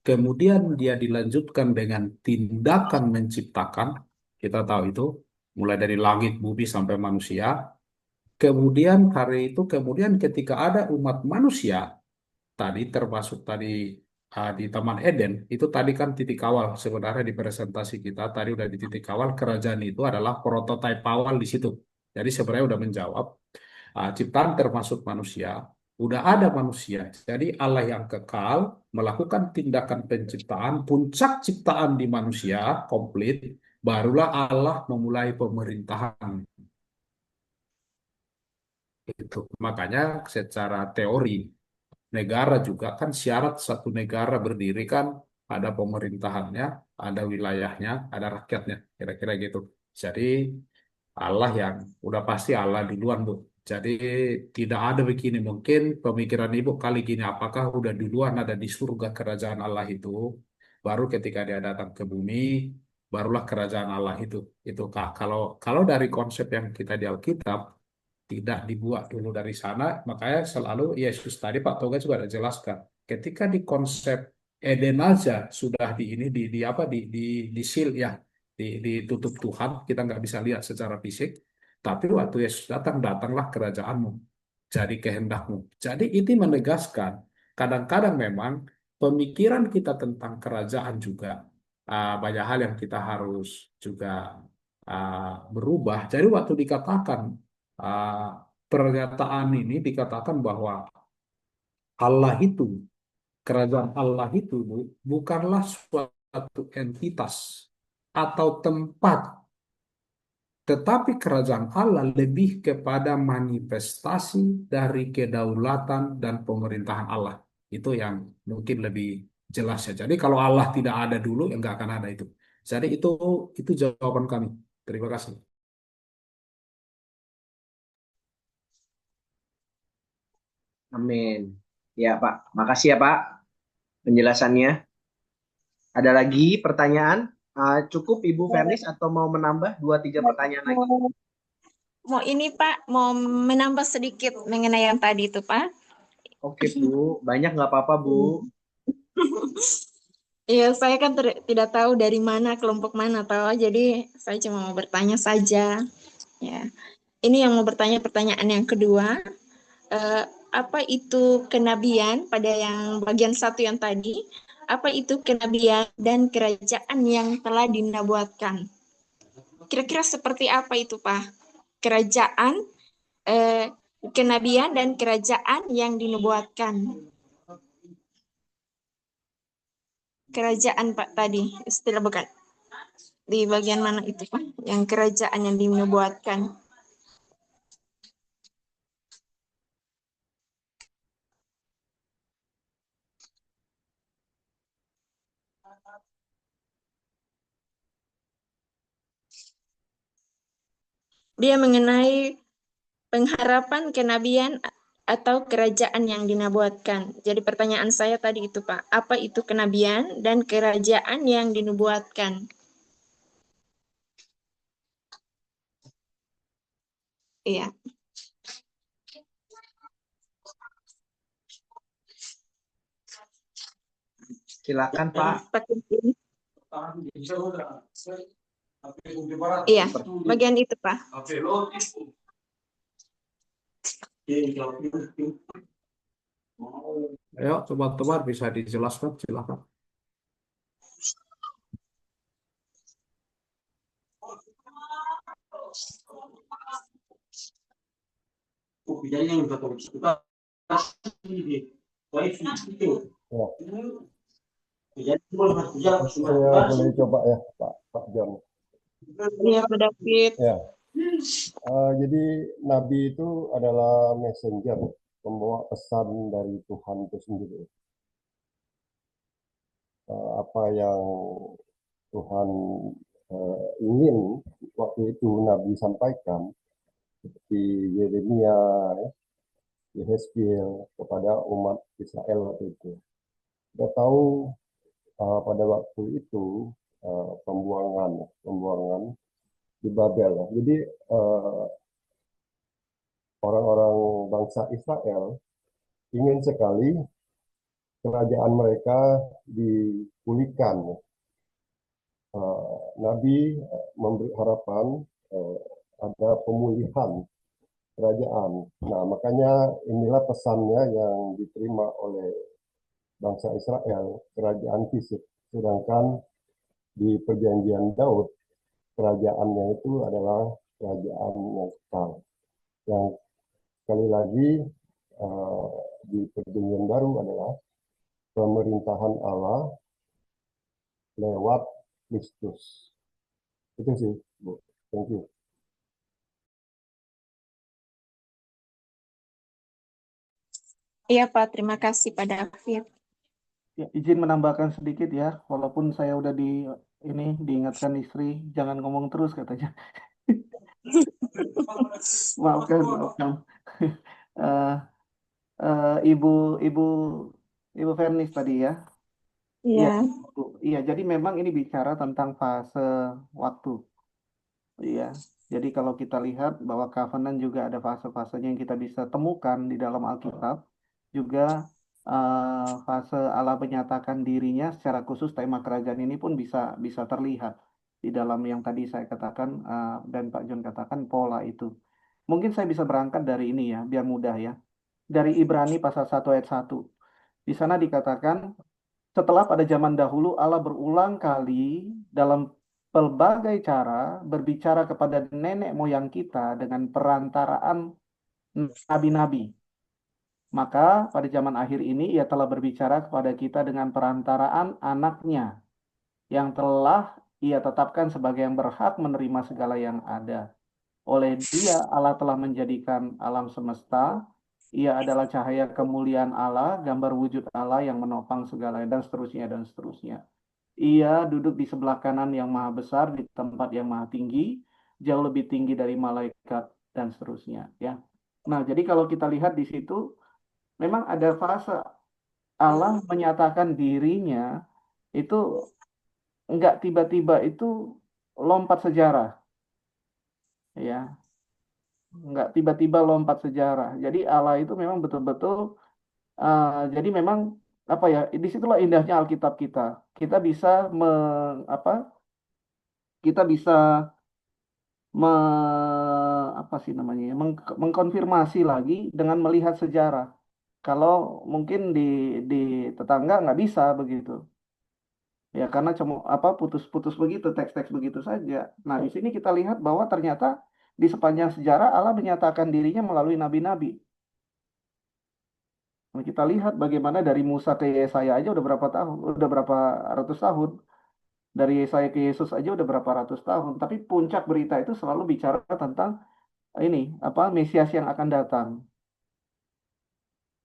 kemudian dia dilanjutkan dengan tindakan menciptakan. Kita tahu itu, mulai dari langit, bumi, sampai manusia. Kemudian kemudian ketika ada umat manusia, tadi termasuk tadi di Taman Eden, itu tadi kan titik awal sebenarnya di presentasi kita, tadi udah di titik awal, kerajaan itu adalah prototipe awal di situ. Jadi sebenarnya udah menjawab, ciptaan termasuk manusia, udah ada manusia. Jadi Allah yang kekal melakukan tindakan penciptaan, puncak ciptaan di manusia komplit, barulah Allah memulai pemerintahan. Itu makanya secara teori negara juga kan syarat satu negara berdiri kan ada pemerintahannya, ada wilayahnya, ada rakyatnya, kira-kira gitu. Jadi Allah yang udah pasti Allah duluan Bu. Jadi tidak ada begini, mungkin pemikiran Ibu kali gini, apakah udah duluan ada di surga kerajaan Allah itu, baru ketika dia datang ke bumi, barulah kerajaan Allah itu. Itu kalau dari konsep yang kita di Alkitab, tidak dibuat dulu dari sana, makanya selalu Yesus tadi Pak Toga juga ada jelaskan, ketika di konsep Eden aja sudah di seal ya, ditutup Tuhan, kita nggak bisa lihat secara fisik. Tapi waktu Yesus datanglah kerajaanmu, jadi kehendakmu. Jadi itu menegaskan, kadang-kadang memang pemikiran kita tentang kerajaan juga banyak hal yang kita harus juga berubah. Jadi waktu dikatakan pernyataan ini dikatakan bahwa Allah itu, kerajaan Allah itu bukanlah suatu entitas atau tempat, tetapi kerajaan Allah lebih kepada manifestasi dari kedaulatan dan pemerintahan Allah. Itu yang mungkin lebih jelas ya. Jadi kalau Allah tidak ada dulu, ya nggak akan ada itu. Jadi itu jawaban kami. Terima kasih. Amin. Ya Pak, makasih ya Pak penjelasannya. Ada lagi pertanyaan? Cukup Ibu Vernis atau mau menambah 2-3 pertanyaan lagi? Mau ini Pak, mau menambah sedikit mengenai yang tadi itu Pak. Oke Bu, banyak nggak apa-apa Bu. Iya, saya kan tidak tahu dari mana, kelompok mana tahu, jadi saya cuma mau bertanya saja. Ya, ini yang mau bertanya pertanyaan yang kedua. apa itu kenabian pada yang bagian 1 yang tadi? Apa itu kenabian dan kerajaan yang telah dinubuatkan? Kira-kira seperti apa itu, Pak? Kerajaan, kenabian dan kerajaan yang dinubuatkan. Kerajaan, Pak, tadi. Istilah bukan. Di bagian mana itu, Pak? Yang kerajaan yang dinubuatkan. Dia mengenai pengharapan kenabian atau kerajaan yang dinubuatkan. Jadi pertanyaan saya tadi itu, Pak, apa itu kenabian dan kerajaan yang dinubuatkan? Iya. Silakan, Pak. Pak Kevin. Iya, bagian itu, Pak. Ayo, teman-teman bisa dijelaskan, silakan. Ya. Saya boleh coba ya, Pak John. Iya, Pak David. Ya. Jadi Nabi itu adalah messenger, pembawa pesan dari Tuhan itu sendiri. Apa yang Tuhan ingin waktu itu Nabi sampaikan, seperti Yeremia, Yehezkiel kepada umat Israel waktu itu. Kita tahu pada waktu itu pembuangan di Babel. Jadi orang-orang bangsa Israel ingin sekali kerajaan mereka dipulihkan. Nabi memberi harapan ada pemulihan kerajaan. Nah, makanya inilah pesannya yang diterima oleh bangsa Israel, kerajaan fisik. Sedangkan di perjanjian Daud, kerajaannya itu adalah kerajaan yang kekal. Yang sekali lagi di perjanjian baru adalah pemerintahan Allah lewat Kristus. Itu sih, Bu. Thank you. Iya, Pak. Terima kasih, Pak David. Ya, izin menambahkan sedikit ya, walaupun saya udah diingatkan istri jangan ngomong terus katanya. Maafkan. Ibu Vernis tadi ya. Iya. Iya, jadi memang ini bicara tentang fase waktu. Iya. Jadi kalau kita lihat bahwa covenant juga ada fase-fasenya yang kita bisa temukan di dalam Alkitab, juga fase Allah menyatakan dirinya secara khusus tema kerajaan ini pun bisa terlihat di dalam yang tadi saya katakan dan Pak John katakan pola itu. Mungkin saya bisa berangkat dari ini ya, biar mudah ya. Dari Ibrani pasal 1 ayat 1. Di sana dikatakan, setelah pada zaman dahulu Allah berulang kali dalam pelbagai cara berbicara kepada nenek moyang kita dengan perantaraan nabi-nabi. Maka pada zaman akhir ini ia telah berbicara kepada kita dengan perantaraan anaknya yang telah ia tetapkan sebagai yang berhak menerima segala yang ada. Oleh dia Allah telah menjadikan alam semesta. Ia adalah cahaya kemuliaan Allah, gambar wujud Allah yang menopang segala dan seterusnya dan seterusnya. Ia duduk di sebelah kanan yang maha besar di tempat yang maha tinggi, jauh lebih tinggi dari malaikat dan seterusnya. Ya. Nah, jadi kalau kita lihat di situ, memang ada fase Allah menyatakan dirinya itu enggak tiba-tiba itu lompat sejarah. Ya, enggak tiba-tiba lompat sejarah. Jadi Allah itu memang betul-betul jadi memang apa ya, disitulah indahnya Alkitab kita. Kita bisa kita bisa apa sih namanya, mengkonfirmasi lagi dengan melihat sejarah. Kalau mungkin di tetangga nggak bisa begitu. Ya karena cuma putus-putus begitu, teks-teks begitu saja. Nah, di sini kita lihat bahwa ternyata di sepanjang sejarah Allah menyatakan dirinya melalui nabi-nabi. Nah, kita lihat bagaimana dari Musa ke Yesaya aja udah berapa tahun, udah berapa ratus tahun. Dari Yesaya ke Yesus aja udah berapa ratus tahun. Tapi puncak berita itu selalu bicara tentang ini, Mesias yang akan datang.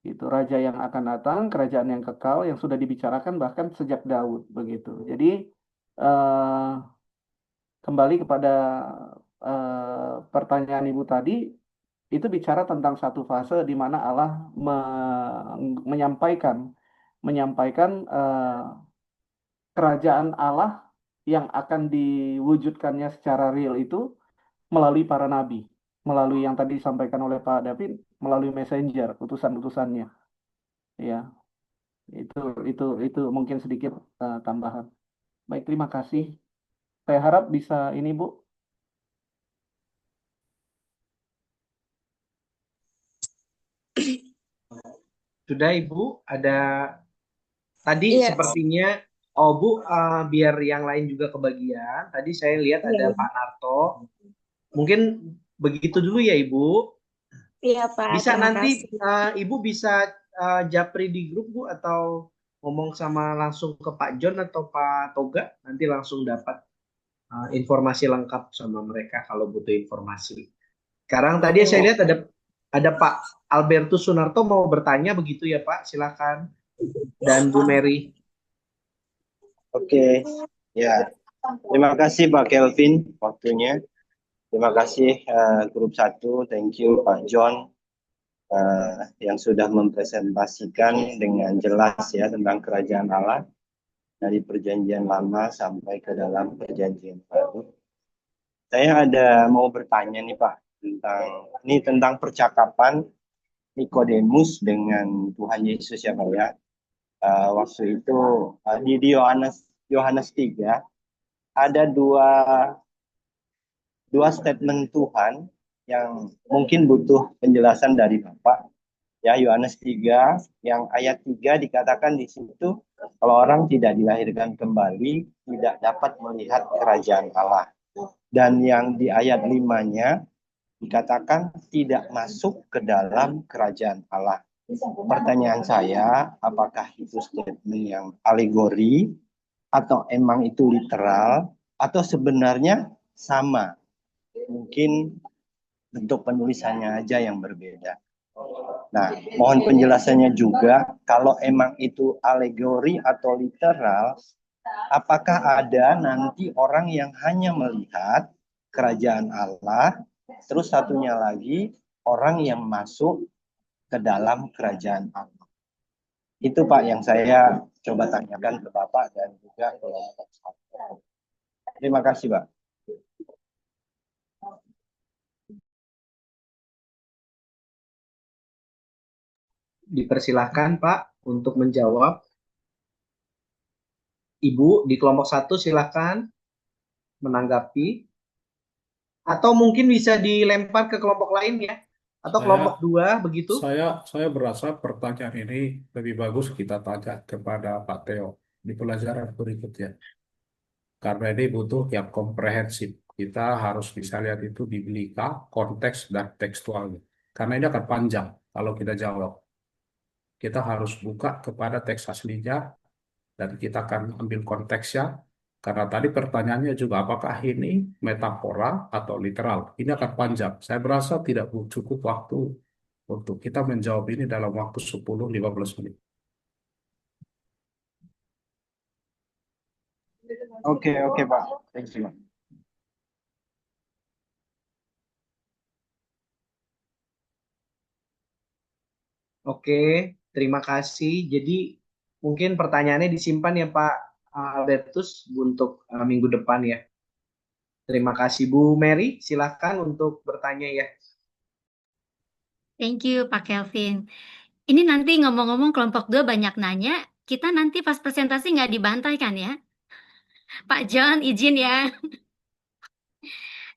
Itu raja yang akan datang, kerajaan yang kekal yang sudah dibicarakan bahkan sejak Daud begitu. Jadi eh, kembali kepada pertanyaan Ibu tadi, itu bicara tentang satu fase di mana Allah menyampaikan kerajaan Allah yang akan diwujudkannya secara real itu melalui para nabi, melalui yang tadi disampaikan oleh Pak David, melalui messenger, utusan-utusannya. Ya, itu mungkin sedikit tambahan. Baik, terima kasih. Saya harap bisa ini, Bu. Sudah Ibu, ada tadi Iya, sepertinya, oh Bu, biar yang lain juga kebagian. Tadi saya lihat ada iya, Pak Narto. Mungkin begitu dulu ya Ibu. iya Pak, Bisa terima nanti kasih. Ibu bisa japri di grup Bu atau ngomong sama langsung ke Pak John atau Pak Toga, nanti langsung dapat informasi lengkap sama mereka kalau butuh informasi. Sekarang tadi saya Iya. lihat ada Pak Albertus Sunarto mau bertanya begitu ya Pak, silakan. Dan Bu Mary. Oke, ya. Terima kasih Pak Kelvin waktunya. Terima kasih grup 1, thank you Pak John yang sudah mempresentasikan dengan jelas ya tentang kerajaan Allah dari perjanjian lama sampai ke dalam perjanjian baru. Saya ada mau bertanya nih Pak tentang percakapan Nikodemus dengan Tuhan Yesus ya Pak ya. Waktu itu di Yohanes 3 ada dua statement Tuhan yang mungkin butuh penjelasan dari Bapak. Ya, Yohanes 3 yang ayat 3 dikatakan di situ kalau orang tidak dilahirkan kembali tidak dapat melihat kerajaan Allah. Dan yang di ayat 5-nya dikatakan tidak masuk ke dalam kerajaan Allah. Pertanyaan saya, apakah itu statement yang alegori atau emang itu literal atau sebenarnya sama? Mungkin bentuk penulisannya aja yang berbeda. Nah, mohon penjelasannya juga, kalau emang itu alegori atau literal, apakah ada nanti orang yang hanya melihat kerajaan Allah, terus satunya lagi orang yang masuk ke dalam kerajaan Allah? Itu Pak yang saya coba tanyakan ke Bapak dan juga kelompok saya. Terima kasih Pak. Dipersilahkan Pak untuk menjawab. Ibu di kelompok 1 silakan menanggapi. Atau mungkin bisa dilempar ke kelompok lain ya. Atau kelompok 2 begitu. Saya berasa pertanyaan ini lebih bagus kita tanya kepada Pak Theo di pelajaran berikutnya. Karena ini butuh yang komprehensif. Kita harus bisa lihat itu biblika, konteks, dan tekstualnya. Karena ini akan panjang kalau kita jawab. Kita harus buka kepada teks aslinya, dan kita akan ambil konteksnya. Karena tadi pertanyaannya juga, apakah ini metafora atau literal? Ini akan panjang. Saya berasa tidak cukup waktu untuk kita menjawab ini dalam waktu 10-15 menit. Oke Pak. Thank you. Oke, terima kasih. Jadi mungkin pertanyaannya disimpan ya Pak Albertus untuk minggu depan ya. Terima kasih Bu Mary, silakan untuk bertanya ya. Thank you Pak Kelvin. Ini nanti ngomong-ngomong kelompok 2 banyak nanya, kita nanti pas presentasi nggak dibantai kan ya? Pak John izin ya.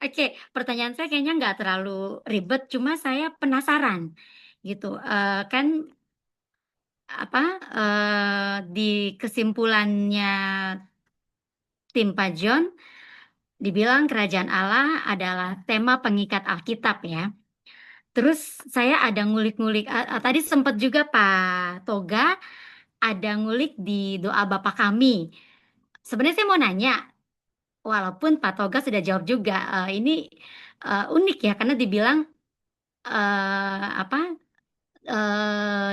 Oke, pertanyaan saya kayaknya nggak terlalu ribet, cuma saya penasaran gitu. Kan apa di kesimpulannya tim Pak John dibilang kerajaan Allah adalah tema pengikat Alkitab ya. Terus saya ada ngulik-ngulik, tadi sempat juga Pak Toga ada ngulik di doa Bapa Kami. Sebenarnya saya mau nanya, walaupun Pak Toga sudah jawab juga, ini unik ya karena dibilang apa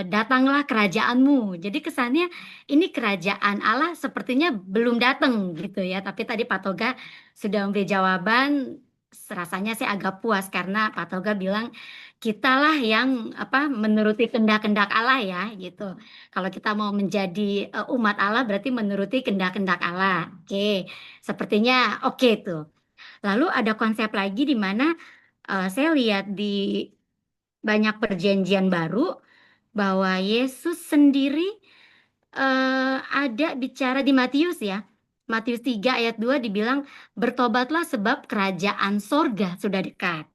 datanglah kerajaanmu. Jadi kesannya ini kerajaan Allah sepertinya belum datang gitu ya. Tapi tadi Pak Toga sudah memberi jawaban, rasanya saya agak puas karena Pak Toga bilang kitalah yang apa menuruti kehendak-kehendak Allah ya gitu. Kalau kita mau menjadi umat Allah berarti menuruti kehendak-kehendak Allah. Oke, sepertinya oke tuh. Lalu ada konsep lagi di mana saya lihat di banyak perjanjian baru bahwa Yesus sendiri ada bicara di Matius ya. Matius 3 ayat 2 dibilang bertobatlah sebab kerajaan sorga sudah dekat.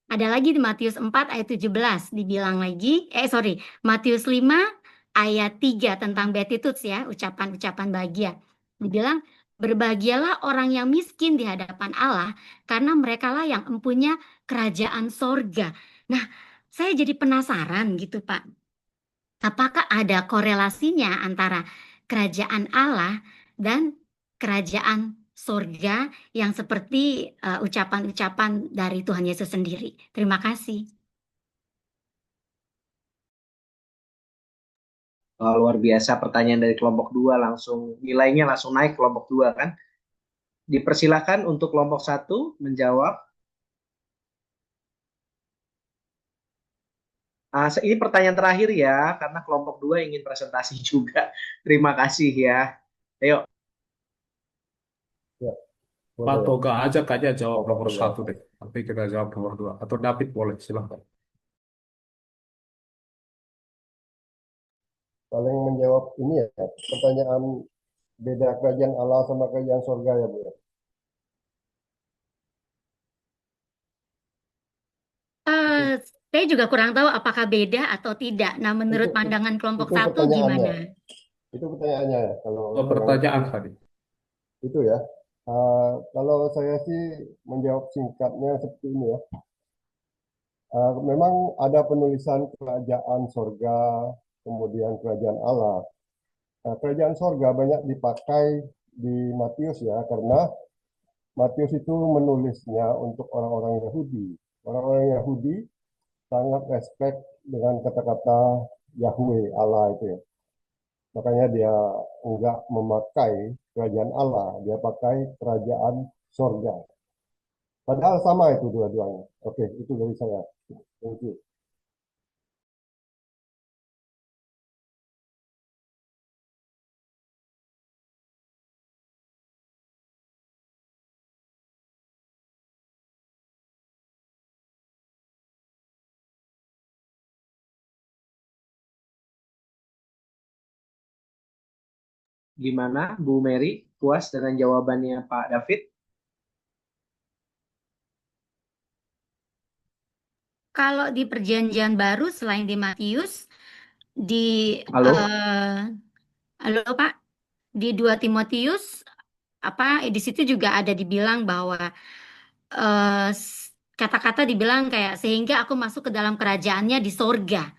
Ada lagi di Matius 4 ayat 17 dibilang lagi, Matius 5 ayat 3 tentang beatitudes ya, ucapan-ucapan bahagia. Dibilang berbahagialah orang yang miskin di hadapan Allah karena merekalah yang empunya kerajaan sorga. Nah, saya jadi penasaran gitu Pak. Apakah ada korelasinya antara kerajaan Allah dan kerajaan sorga yang seperti ucapan-ucapan dari Tuhan Yesus sendiri? Terima kasih. Luar biasa pertanyaan dari kelompok 2, langsung nilainya langsung naik kelompok 2 kan. Dipersilakan untuk kelompok 1 menjawab. Ini pertanyaan terakhir ya, karena kelompok 2 ingin presentasi juga. Terima kasih ya. Ayo. Ya, Pak boleh. Toga aja kayaknya jawab Pak nomor Toga. 1 deh. Tapi kita jawab nomor 2. Atau David boleh, silahkan. Paling menjawab ini ya, pertanyaan beda kerajaan Allah sama kerajaan surga ya Bu ya. Saya juga kurang tahu apakah beda atau tidak. Nah, menurut pandangan kelompok Itu 1 pertanyaannya. gimana? Itu pertanyaannya ya. Kalau Pertanyaan tadi. itu ya. Kalau saya sih menjawab singkatnya seperti ini ya. Memang ada penulisan kerajaan surga, kemudian kerajaan Allah. Kerajaan surga banyak dipakai di Matius ya, karena Matius itu menulisnya untuk orang-orang Yahudi. Orang-orang Yahudi sangat respect dengan kata-kata Yahweh, Allah itu ya. Makanya dia enggak memakai kerajaan Allah, dia pakai kerajaan surga. Padahal sama itu dua-duanya. Oke, itu dari saya. Thank you. Gimana Bu Mary? Puas dengan jawabannya Pak David? Kalau di perjanjian baru selain di Matius, di Halo? halo Pak, di 2 Timotius di situ juga ada dibilang bahwa kata-kata dibilang kayak sehingga aku masuk ke dalam kerajaannya di sorga.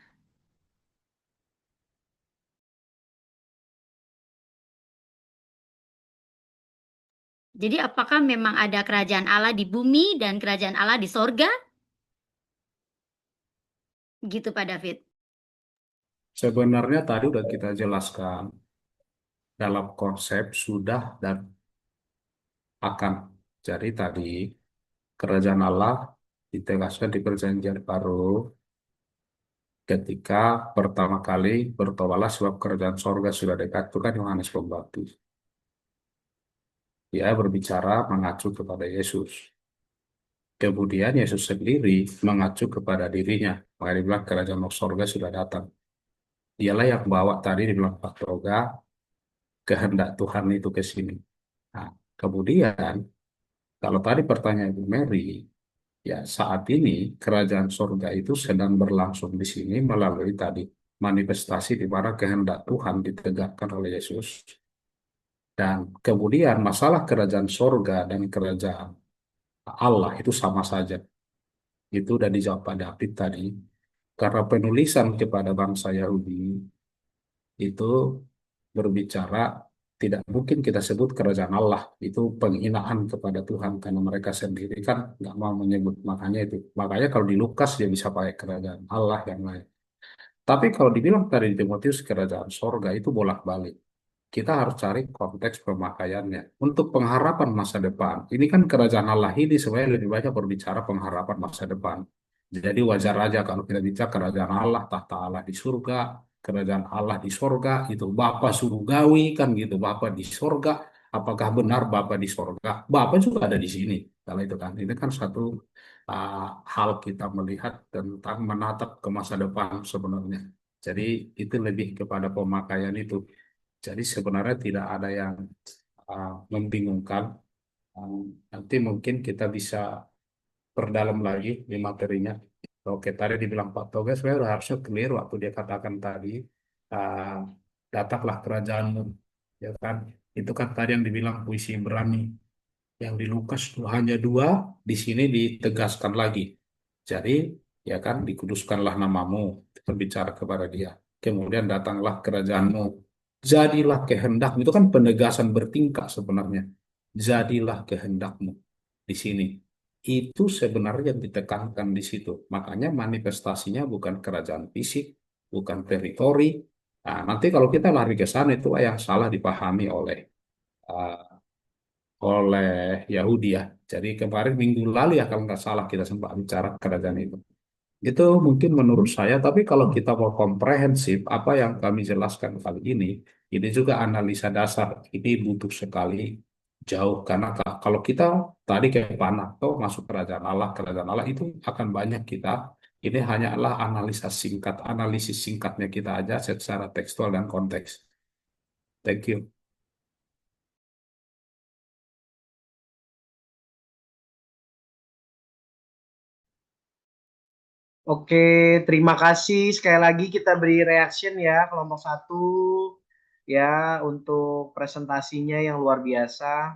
Jadi apakah memang ada kerajaan Allah di bumi dan kerajaan Allah di sorga? Gitu Pak David. Sebenarnya tadi udah kita jelaskan dalam konsep sudah dan akan. Jadi tadi kerajaan Allah ditegaskan di perjanjian baru ketika pertama kali bertobatlah sebab kerajaan sorga sudah dekat, itu kan Yohanes Pembaptis. Dia berbicara mengacu kepada Yesus. Kemudian Yesus sendiri mengacu kepada dirinya. Makanya dibilang kerajaan sorga sudah datang. Dialah yang bawa tadi dibilang Pak Toga, kehendak Tuhan itu ke sini. Nah, kemudian kalau tadi pertanyaan Ibu Mary, ya saat ini kerajaan sorga itu sedang berlangsung di sini melalui tadi manifestasi di mana kehendak Tuhan ditegakkan oleh Yesus. Dan kemudian masalah kerajaan sorga dan kerajaan Allah itu sama saja. Itu udah dijawab Pak David tadi. Karena penulisan kepada bangsa Yahudi itu berbicara, tidak mungkin kita sebut kerajaan Allah. Itu penghinaan kepada Tuhan karena mereka sendiri kan nggak mau menyebut, makanya itu. Makanya kalau di Lukas dia bisa pakai kerajaan Allah yang lain. Tapi kalau dibilang tadi di Timotius kerajaan sorga itu bolak-balik. Kita harus cari konteks pemakaiannya. Untuk pengharapan masa depan, ini kan kerajaan Allah ini sebenarnya lebih banyak berbicara pengharapan masa depan. Jadi wajar aja kalau kita bicara kerajaan Allah, tahta Allah di surga, kerajaan Allah di sorga, itu Bapa surgawi kan gitu, Bapa di sorga. Apakah benar Bapa di sorga? Bapa juga ada di sini. Kalau itu kan, ini kan satu hal kita melihat tentang menatap ke masa depan sebenarnya. Jadi itu lebih kepada pemakaian itu. Jadi sebenarnya tidak ada yang membingungkan. Nanti mungkin kita bisa perdalam lagi di materinya. Oke, tadi dibilang Pak Toga, sebenarnya harusnya clear waktu dia katakan tadi, uh, datanglah kerajaanmu, ya kan? Itu kan tadi yang dibilang puisi Ibrani. Yang di Lukas tuh hanya dua, di sini ditegaskan lagi. Jadi, ya kan, dikuduskanlah namamu, berbicara kepada dia. Kemudian datanglah kerajaanmu. Jadilah kehendakmu. Itu kan penegasan bertingkah sebenarnya. Jadilah kehendakmu di sini. Itu sebenarnya yang ditekankan di situ. Makanya manifestasinya bukan kerajaan fisik, bukan teritori. Nah, nanti kalau kita lari ke sana, itu yang salah dipahami uh, oleh Yahudi ya. Jadi kemarin minggu lalu ya kalau nggak salah kita sempat bicara kerajaan itu. Itu mungkin menurut saya, tapi kalau kita mau komprehensif, apa yang kami jelaskan kali ini juga analisa dasar. Ini butuh sekali jauh, karena kalau kita tadi kayak Panato masuk kerajaan Allah itu akan banyak kita. Ini hanyalah analisa singkat, analisis singkatnya kita aja secara tekstual dan konteks. Thank you. Oke, terima kasih. Sekali lagi kita beri reaction ya, kelompok 1 ya, untuk presentasinya yang luar biasa.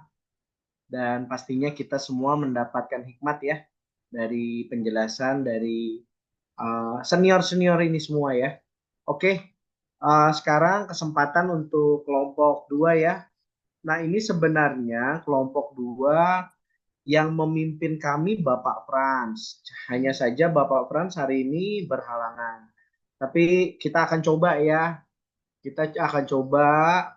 Dan pastinya kita semua mendapatkan hikmat ya, dari penjelasan dari senior-senior ini semua ya. Oke, sekarang kesempatan untuk kelompok 2 ya. Nah, ini sebenarnya kelompok 2 yang memimpin kami Bapak Frans. Hanya saja Bapak Frans hari ini berhalangan. Tapi kita akan coba ya. Kita akan coba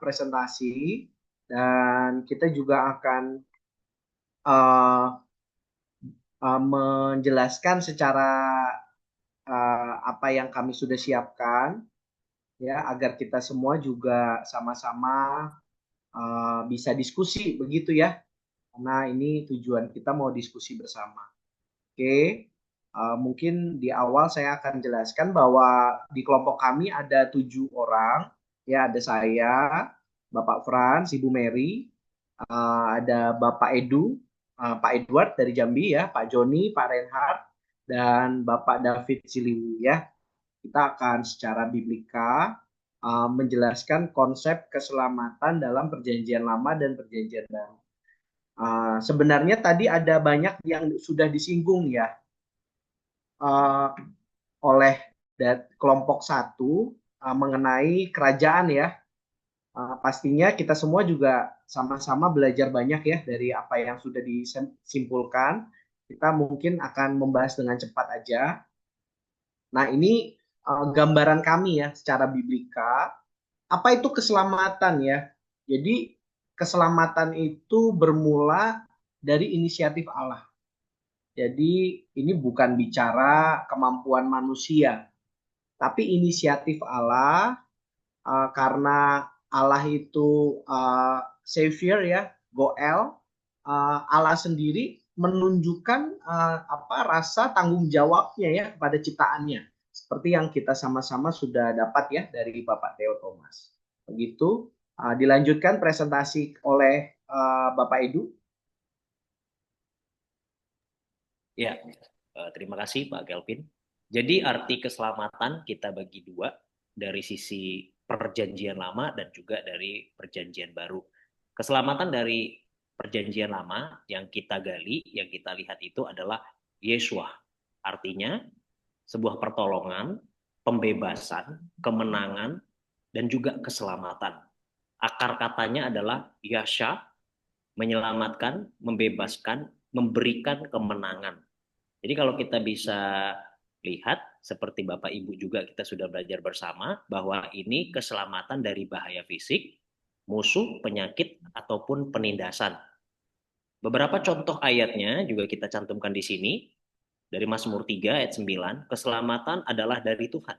presentasi dan kita juga akan menjelaskan secara apa yang kami sudah siapkan ya, agar kita semua juga sama-sama bisa diskusi begitu ya. Karena ini tujuan kita mau diskusi bersama. Oke, mungkin di awal saya akan jelaskan bahwa di kelompok kami ada 7 orang. Ya, ada saya, Bapak Frans, Ibu Mary, ada Bapak Edu, Pak Edward dari Jambi ya, Pak Joni, Pak Reinhard, dan Bapak David Siliwi ya. Kita akan secara biblika menjelaskan konsep keselamatan dalam Perjanjian Lama dan Perjanjian Baru. Sebenarnya tadi ada banyak yang sudah disinggung ya oleh kelompok 1 mengenai kerajaan ya. Pastinya kita semua juga sama-sama belajar banyak ya dari apa yang sudah disimpulkan. Kita mungkin akan membahas dengan cepat aja. Nah, ini gambaran kami ya secara biblika. Apa itu keselamatan ya? Jadi keselamatan itu bermula dari inisiatif Allah. Jadi ini bukan bicara kemampuan manusia, tapi inisiatif Allah, karena Allah itu Savior ya, Goel, Allah sendiri menunjukkan rasa tanggung jawabnya ya kepada ciptaannya, seperti yang kita sama-sama sudah dapat ya dari Bapak Theo Thomas. Begitu, dilanjutkan presentasi oleh Bapak Edu. Ya, terima kasih Pak Kelvin. Jadi arti keselamatan kita bagi dua. dari sisi perjanjian lama dan juga dari perjanjian baru. Keselamatan dari perjanjian lama yang kita gali, yang kita lihat itu adalah Yeshua. Artinya sebuah pertolongan, pembebasan, kemenangan, dan juga keselamatan. Akar katanya adalah Yasha, menyelamatkan, membebaskan, memberikan kemenangan. Jadi kalau kita bisa lihat, seperti Bapak Ibu juga kita sudah belajar bersama, bahwa ini keselamatan dari bahaya fisik, musuh, penyakit, ataupun penindasan. Beberapa contoh ayatnya juga kita cantumkan di sini. Dari Mazmur 3 ayat 9, keselamatan adalah dari Tuhan.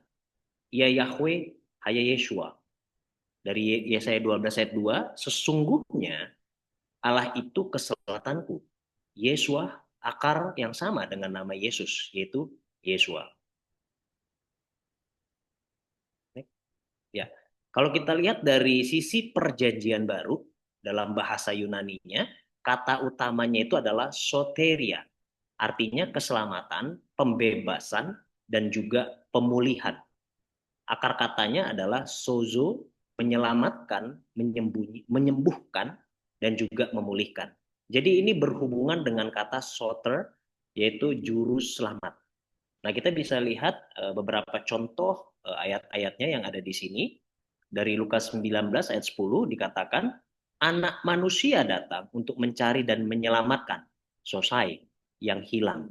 Ya Yahweh, haya Yeshua. Dari Yesaya 12 ayat 2, sesungguhnya Allah itu keselamatanku. Yeshua, akar yang sama dengan nama Yesus, yaitu Yeshua. Ya, kalau kita lihat dari sisi perjanjian baru, dalam bahasa Yunaninya, kata utamanya itu adalah soteria. Artinya keselamatan, pembebasan, dan juga pemulihan. Akar katanya adalah sozo, menyelamatkan, menyembuhkan, dan juga memulihkan. Jadi ini berhubungan dengan kata soter, yaitu juru selamat. Nah, kita bisa lihat beberapa contoh ayat-ayatnya yang ada di sini. Dari Lukas 19 ayat 10 dikatakan, anak manusia datang untuk mencari dan menyelamatkan sosai yang hilang.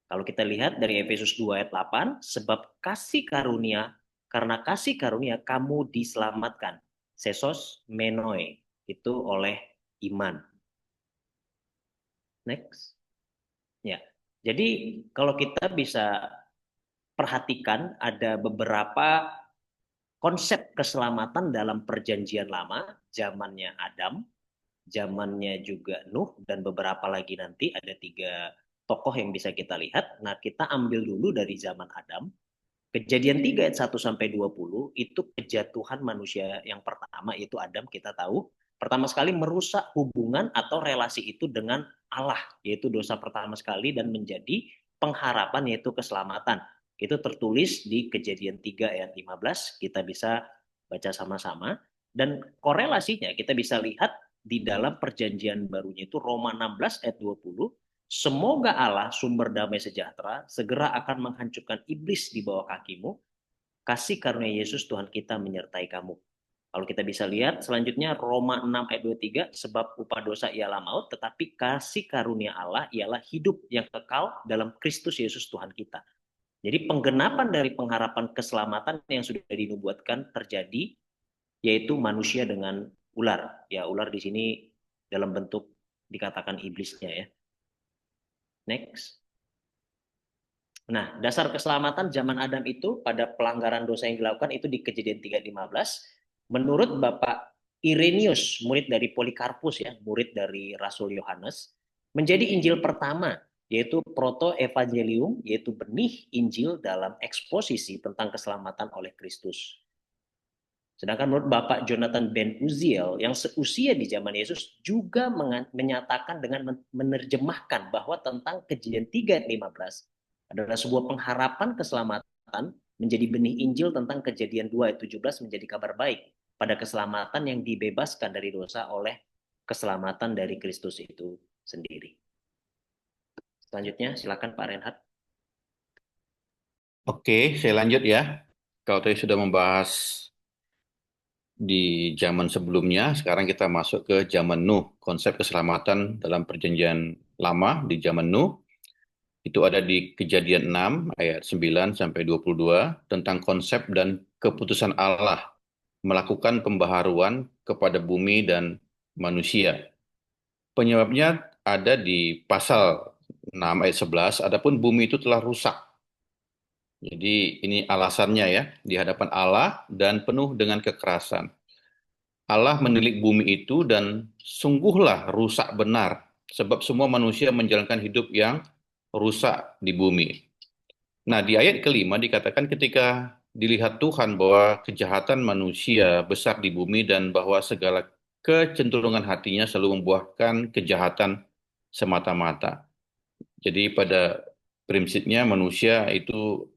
Kalau kita lihat dari Efesus 2 ayat 8, sebab kasih karunia, karena kasih karunia kamu diselamatkan. Sesos menoi, itu oleh iman. Next. Ya. Jadi kalau kita bisa perhatikan ada beberapa konsep keselamatan dalam perjanjian lama, zamannya Adam, zamannya juga Nuh, dan beberapa lagi nanti ada 3 tokoh yang bisa kita lihat. Nah, kita ambil dulu dari zaman Adam. Kejadian 3 ayat 1-20 itu kejatuhan manusia yang pertama, yaitu Adam, kita tahu. Pertama sekali merusak hubungan atau relasi itu dengan Allah, yaitu dosa pertama sekali, dan menjadi pengharapan yaitu keselamatan. Itu tertulis di Kejadian 3 ayat 15, kita bisa baca sama-sama. Dan korelasinya kita bisa lihat di dalam perjanjian barunya itu Roma 16 ayat 20, semoga Allah sumber damai sejahtera segera akan menghancurkan iblis di bawah kakimu, kasih karunia Yesus Tuhan kita menyertai kamu. Kalau kita bisa lihat selanjutnya Roma 6 ayat 23, sebab upah dosa ialah maut, tetapi kasih karunia Allah ialah hidup yang kekal dalam Kristus Yesus Tuhan kita. Jadi penggenapan dari pengharapan keselamatan yang sudah dinubuatkan terjadi, yaitu manusia dengan ular. Ya, ular di sini dalam bentuk dikatakan iblisnya ya. Next. Nah, dasar keselamatan zaman Adam itu pada pelanggaran dosa yang dilakukan itu di Kejadian 3:15. Menurut Bapak Irenaeus, murid dari Polikarpus ya, murid dari Rasul Yohanes, menjadi Injil pertama, yaitu proto-evangelium, yaitu benih Injil dalam eksposisi tentang keselamatan oleh Kristus. Sedangkan menurut Bapak Jonathan Ben Uziel yang seusia di zaman Yesus juga menyatakan dengan menerjemahkan bahwa tentang Kejadian 3:15 adalah sebuah pengharapan keselamatan menjadi benih Injil tentang Kejadian 2:17 menjadi kabar baik pada keselamatan yang dibebaskan dari dosa oleh keselamatan dari Kristus itu sendiri. Selanjutnya silakan Pak Reinhard. Oke, saya lanjut ya. Kalau tadi sudah membahas di zaman sebelumnya, sekarang kita masuk ke zaman Nuh. Konsep keselamatan dalam perjanjian lama di zaman Nuh, itu ada di Kejadian 6 ayat 9-22 tentang konsep dan keputusan Allah melakukan pembaharuan kepada bumi dan manusia. Penyebabnya ada di pasal 6 ayat 11, adapun bumi itu telah rusak. Jadi ini alasannya ya, di hadapan Allah dan penuh dengan kekerasan. Allah menilik bumi itu dan sungguhlah rusak benar, sebab semua manusia menjalankan hidup yang rusak di bumi. Nah, di ayat kelima dikatakan ketika dilihat Tuhan bahwa kejahatan manusia besar di bumi dan bahwa segala kecenderungan hatinya selalu membuahkan kejahatan semata-mata. Jadi pada prinsipnya manusia itu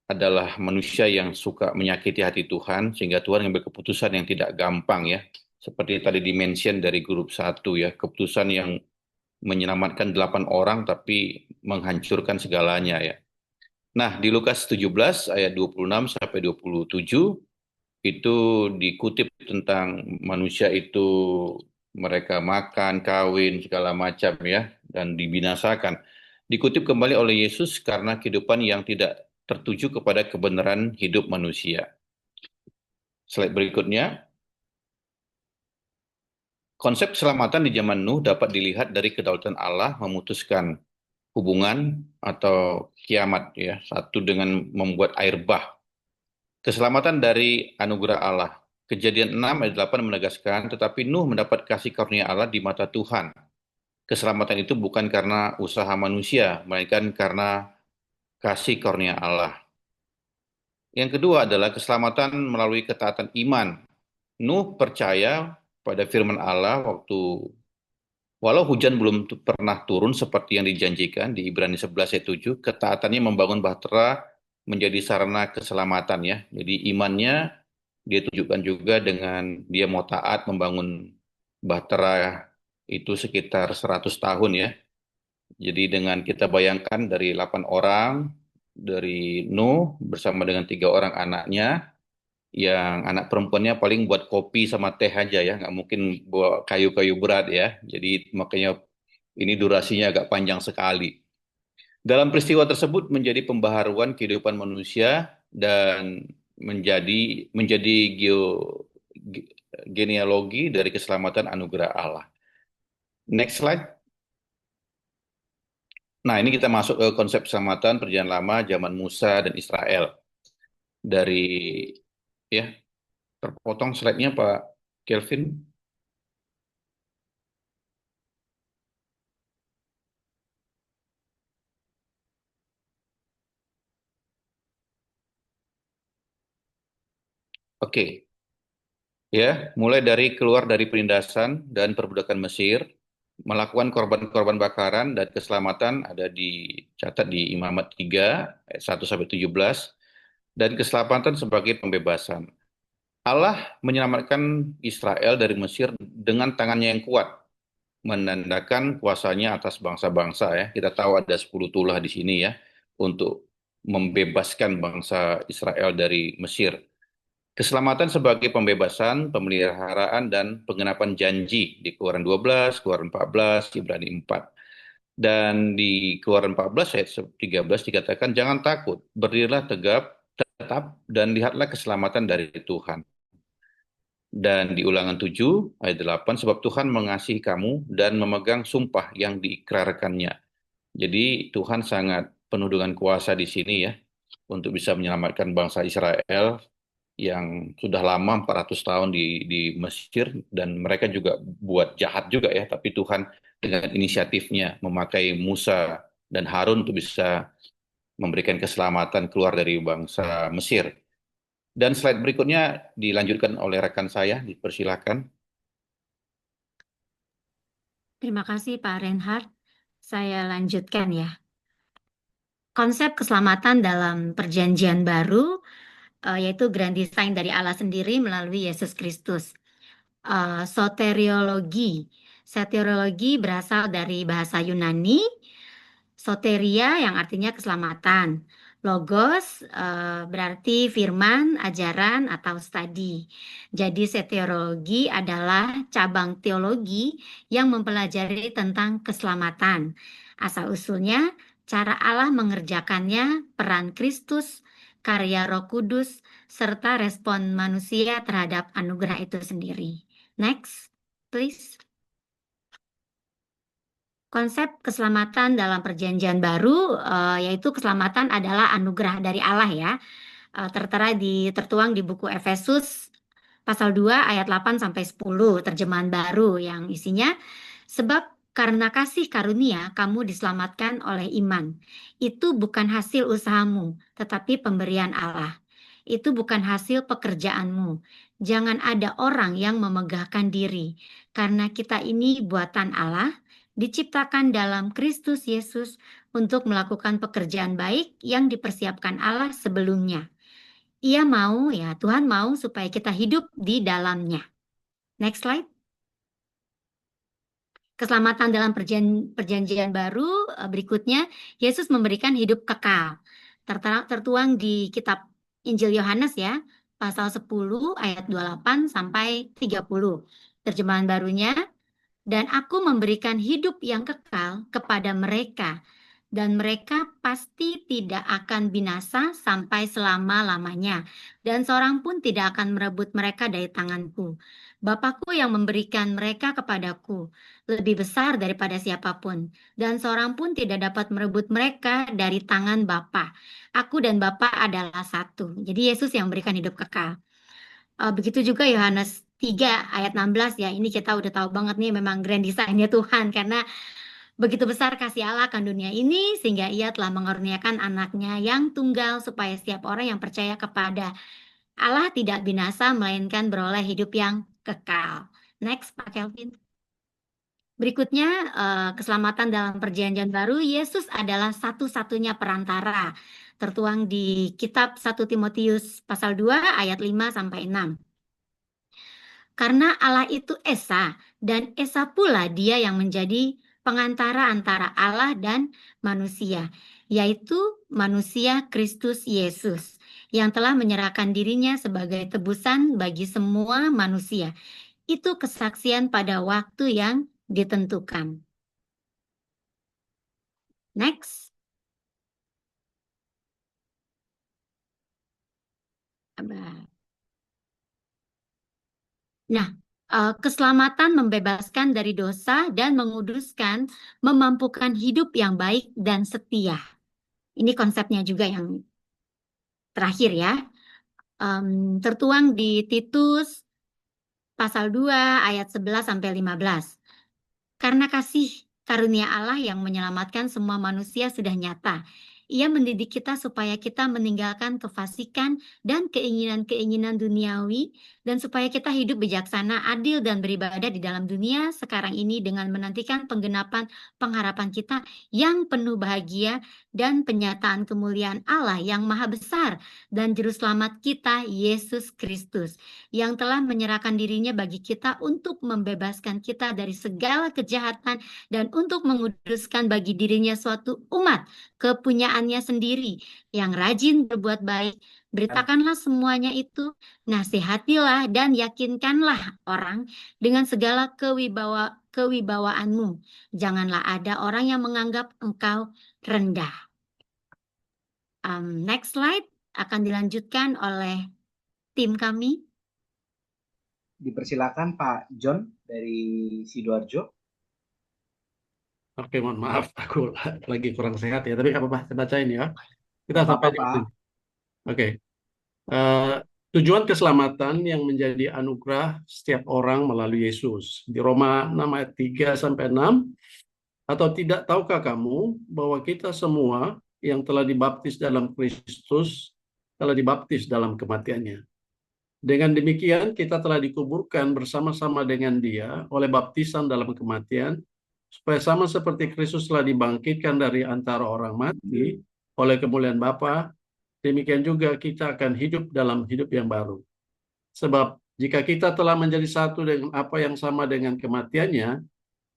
adalah manusia yang suka menyakiti hati Tuhan, sehingga Tuhan mengambil keputusan yang tidak gampang ya. Seperti tadi dimention dari grup 1 ya, keputusan yang menyelamatkan 8 orang tapi menghancurkan segalanya ya. Nah, di Lukas 17 ayat 26 sampai 27 itu dikutip tentang manusia itu mereka makan, kawin, segala macam ya, dan dibinasakan. Dikutip kembali oleh Yesus karena kehidupan yang tidak tertuju kepada kebenaran hidup manusia. Slide berikutnya. Konsep keselamatan di zaman Nuh dapat dilihat dari kedaulatan Allah memutuskan hubungan atau kiamat ya, satu dengan membuat air bah. Keselamatan dari anugerah Allah. Kejadian 6 ayat 8 menegaskan, tetapi Nuh mendapat kasih karunia Allah di mata Tuhan. Keselamatan itu bukan karena usaha manusia, melainkan karena kasih karunia Allah. Yang kedua adalah keselamatan melalui ketaatan iman. Nuh percaya pada firman Allah walau hujan belum pernah turun seperti yang dijanjikan di Ibrani 11 ayat 7, ketaatannya membangun bahtera menjadi sarana keselamatan ya. Jadi imannya dia tunjukkan juga dengan dia mau taat membangun bahtera itu sekitar 100 tahun ya. Jadi dengan kita bayangkan dari 8 orang dari Nuh bersama dengan 3 orang anaknya, yang anak perempuannya paling buat kopi sama teh aja ya, nggak mungkin buat kayu-kayu berat ya. Jadi makanya ini durasinya agak panjang sekali. Dalam peristiwa tersebut menjadi pembaharuan kehidupan manusia dan menjadi genealogi dari keselamatan anugerah Allah. Next slide. Nah, ini kita masuk ke konsep keselamatan perjanjian lama zaman Musa dan Israel. Dari ya, terpotong slide-nya Pak Kelvin. Oke. Ya, mulai dari keluar dari penindasan dan perbudakan Mesir, melakukan korban-korban bakaran dan keselamatan ada dicatat di Imamat 3 ayat 1 sampai 17 dan keselamatan sebagai pembebasan. Allah menyelamatkan Israel dari Mesir dengan tangannya yang kuat, menandakan kuasanya atas bangsa-bangsa ya. Kita tahu ada 10 tulah di sini ya untuk membebaskan bangsa Israel dari Mesir. Keselamatan sebagai pembebasan, pemeliharaan, dan penggenapan janji di Keluaran 12, Keluaran 14, Ibrani 4. Dan di Keluaran 14 ayat 13 dikatakan, jangan takut, berdirilah tetap, dan lihatlah keselamatan dari Tuhan. Dan di Ulangan 7 ayat 8, sebab Tuhan mengasihi kamu dan memegang sumpah yang diikrarkannya. Jadi Tuhan sangat penuh dengan kuasa di sini ya, untuk bisa menyelamatkan bangsa Israel yang sudah lama 400 tahun di Mesir, dan mereka juga buat jahat juga ya, tapi Tuhan dengan inisiatifnya memakai Musa dan Harun untuk bisa memberikan keselamatan keluar dari bangsa Mesir. Dan slide berikutnya dilanjutkan oleh rekan saya, dipersilakan. Terima kasih Pak Reinhard. Saya lanjutkan ya. Konsep keselamatan dalam perjanjian baru yaitu grand design dari Allah sendiri melalui Yesus Kristus. Soteriologi. Soteriologi berasal dari bahasa Yunani, soteria yang artinya keselamatan. Logos berarti firman, ajaran, atau studi. Jadi soteriologi adalah cabang teologi yang mempelajari tentang keselamatan. Asal-usulnya, cara Allah mengerjakannya, peran Kristus, karya Roh Kudus, serta respon manusia terhadap anugerah itu sendiri. Next, please. Konsep keselamatan dalam perjanjian baru yaitu keselamatan adalah anugerah dari Allah ya. Tertuang di buku Efesus pasal 2 ayat 8 sampai 10 terjemahan baru yang isinya, sebab karena kasih karunia kamu diselamatkan oleh iman. Itu bukan hasil usahamu, tetapi pemberian Allah. Itu bukan hasil pekerjaanmu. Jangan ada orang yang memegahkan diri, karena kita ini buatan Allah, diciptakan dalam Kristus Yesus untuk melakukan pekerjaan baik yang dipersiapkan Allah sebelumnya. Tuhan mau supaya kita hidup di dalamnya. Next slide. Keselamatan dalam perjanjian baru berikutnya, Yesus memberikan hidup kekal. Tertuang di kitab Injil Yohanes ya, pasal 10 ayat 28 sampai 30. Terjemahan barunya, dan aku memberikan hidup yang kekal kepada mereka, dan mereka pasti tidak akan binasa sampai selama-lamanya, dan seorang pun tidak akan merebut mereka dari tanganku. Bapakku yang memberikan mereka kepadaku lebih besar daripada siapapun, dan seorang pun tidak dapat merebut mereka dari tangan Bapa. Aku dan Bapa adalah satu. Jadi Yesus yang memberikan hidup kekal. Begitu juga Yohanes 3 ayat 16 ya. Ini kita udah tahu banget nih, memang grand design-nya Tuhan, karena begitu besar kasih Allah akan dunia ini sehingga Ia telah mengaruniakan anaknya yang tunggal supaya setiap orang yang percaya kepada Allah tidak binasa melainkan beroleh hidup yang kekal. Next, Pak Kelvin. Berikutnya, keselamatan dalam perjanjian baru, Yesus adalah satu-satunya perantara. Tertuang di kitab 1 Timotius pasal 2 ayat 5 sampai 6. Karena Allah itu Esa, dan Esa pula Dia yang menjadi pengantara antara Allah dan manusia, yaitu manusia Kristus Yesus, yang telah menyerahkan dirinya sebagai tebusan bagi semua manusia. Itu kesaksian pada waktu yang ditentukan. Next. Nah, keselamatan membebaskan dari dosa dan menguduskan, memampukan hidup yang baik dan setia. Ini konsepnya juga yang terakhir ya. Tertuang di Titus pasal 2 ayat 11 sampai 15. Karena kasih karunia Allah yang menyelamatkan semua manusia sudah nyata. Ia mendidik kita supaya kita meninggalkan kefasikan dan keinginan-keinginan duniawi, dan supaya kita hidup bijaksana, adil, dan beribadah di dalam dunia sekarang ini dengan menantikan penggenapan pengharapan kita yang penuh bahagia dan penyataan kemuliaan Allah yang maha besar dan Juru Selamat kita, Yesus Kristus, yang telah menyerahkan dirinya bagi kita untuk membebaskan kita dari segala kejahatan dan untuk menguduskan bagi dirinya suatu umat kepunyaannya sendiri yang rajin berbuat baik. Beritakanlah semuanya itu, nasihatilah dan yakinkanlah orang dengan segala kewibawaanmu. Janganlah ada orang yang menganggap engkau rendah. Next slide akan dilanjutkan oleh tim kami. Dipersilakan Pak John dari Sidoarjo. Oke, mohon maaf, aku lagi kurang sehat ya, tapi nggak apa-apa, saya bacain ya. Kita sampai di sini. Oke. Tujuan keselamatan yang menjadi anugerah setiap orang melalui Yesus. Di Roma 6 ayat 3 sampai 6, atau tidak tahukah kamu bahwa kita semua yang telah dibaptis dalam Kristus telah dibaptis dalam kematiannya. Dengan demikian kita telah dikuburkan bersama-sama dengan Dia oleh baptisan dalam kematian, supaya sama seperti Kristus telah dibangkitkan dari antara orang mati oleh kemuliaan Bapa, demikian juga kita akan hidup dalam hidup yang baru. Sebab jika kita telah menjadi satu dengan apa yang sama dengan kematiannya,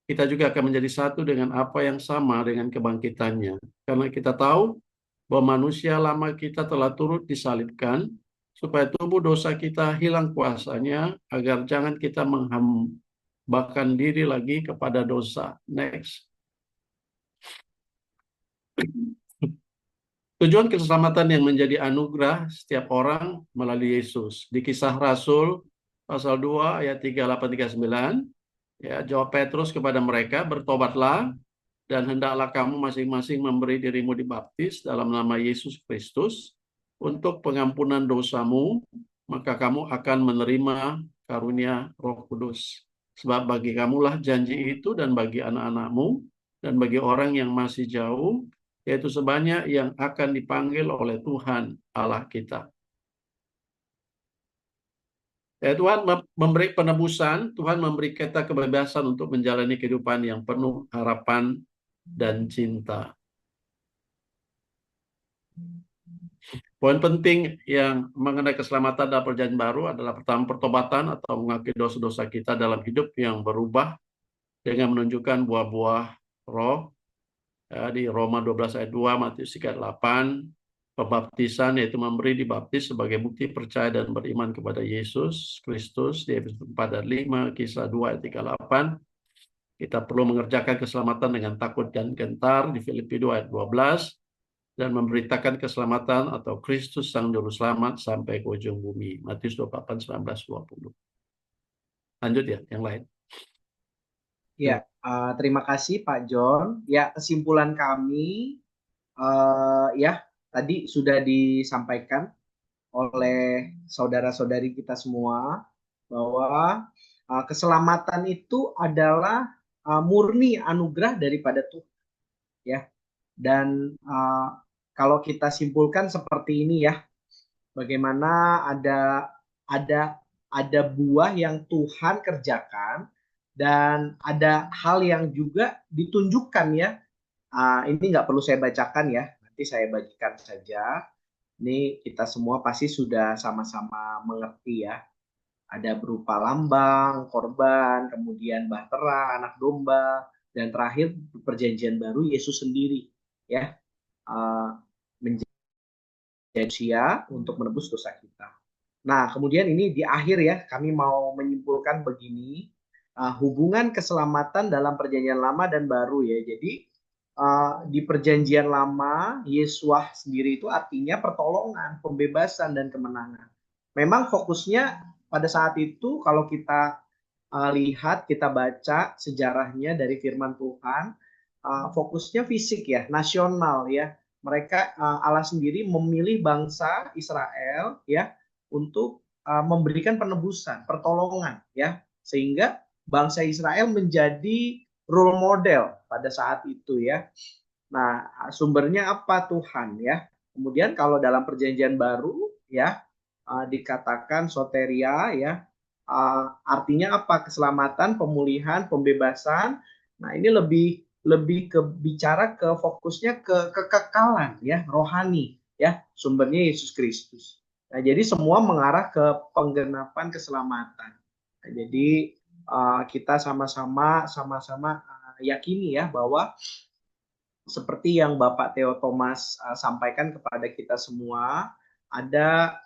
kita juga akan menjadi satu dengan apa yang sama dengan kebangkitannya. Karena kita tahu bahwa manusia lama kita telah turut disalibkan, supaya tubuh dosa kita hilang kuasanya, agar jangan kita menghambakan diri lagi kepada dosa. Next. Tujuan keselamatan yang menjadi anugerah setiap orang melalui Yesus. Di Kisah Rasul pasal 2 ayat 38-39, ya, jawab Petrus kepada mereka, bertobatlah dan hendaklah kamu masing-masing memberi dirimu dibaptis dalam nama Yesus Kristus untuk pengampunan dosamu, maka kamu akan menerima karunia Roh Kudus. Sebab bagi kamulah janji itu, dan bagi anak-anakmu, dan bagi orang yang masih jauh, yaitu sebanyak yang akan dipanggil oleh Tuhan Allah kita. Ya, Tuhan memberi penebusan, Tuhan memberi kita kebebasan untuk menjalani kehidupan yang penuh harapan dan cinta. Poin penting yang mengenai keselamatan dan perjanjian baru adalah pertama pertobatan atau mengakui dosa-dosa kita dalam hidup yang berubah dengan menunjukkan buah-buah roh. Ya, di Roma 12 ayat 2, Matius 3 ayat 8, pembaptisan yaitu memberi dibaptis sebagai bukti percaya dan beriman kepada Yesus Kristus di Efesus 4 ayat 5, Kisah 2 ayat 38. Kita perlu mengerjakan keselamatan dengan takut dan gentar di Filipi 2 ayat 12 dan memberitakan keselamatan atau Kristus Sang Juru Selamat sampai ke ujung bumi. Matius 28, 19, 20. Lanjut ya, yang lain. Ya, terima kasih Pak John. Ya, kesimpulan kami ya tadi sudah disampaikan oleh saudara-saudari kita semua bahwa keselamatan itu adalah murni anugerah daripada Tuhan, ya. Dan kalau kita simpulkan seperti ini ya, bagaimana ada buah yang Tuhan kerjakan dan ada hal yang juga ditunjukkan ya. Ini nggak perlu saya bacakan ya, nanti saya bagikan saja. Ini kita semua pasti sudah sama-sama mengerti ya. Ada berupa lambang, korban, kemudian bahtera, anak domba, dan terakhir perjanjian baru Yesus sendiri ya, menjadi manusia untuk menebus dosa kita. Nah, kemudian ini di akhir ya, kami mau menyimpulkan begini, hubungan keselamatan dalam perjanjian lama dan baru ya. Jadi di perjanjian lama, Yesuah sendiri itu artinya pertolongan, pembebasan, dan kemenangan. Memang fokusnya pada saat itu kalau kita lihat, kita baca sejarahnya dari firman Tuhan, fokusnya fisik ya, nasional ya. Mereka Allah sendiri memilih bangsa Israel ya untuk memberikan penebusan, pertolongan ya, sehingga bangsa Israel menjadi role model pada saat itu ya. Nah, sumbernya apa Tuhan ya. Kemudian kalau dalam perjanjian baru ya dikatakan soteria ya, artinya apa? Keselamatan, pemulihan, pembebasan. Nah, ini lebih ke bicara ke fokusnya ke kekekalan ya, rohani ya, sumbernya Yesus Kristus. Nah, jadi semua mengarah ke penggenapan keselamatan. Nah, jadi kita sama-sama yakini ya bahwa seperti yang Bapak Theo Thomas sampaikan kepada kita semua, ada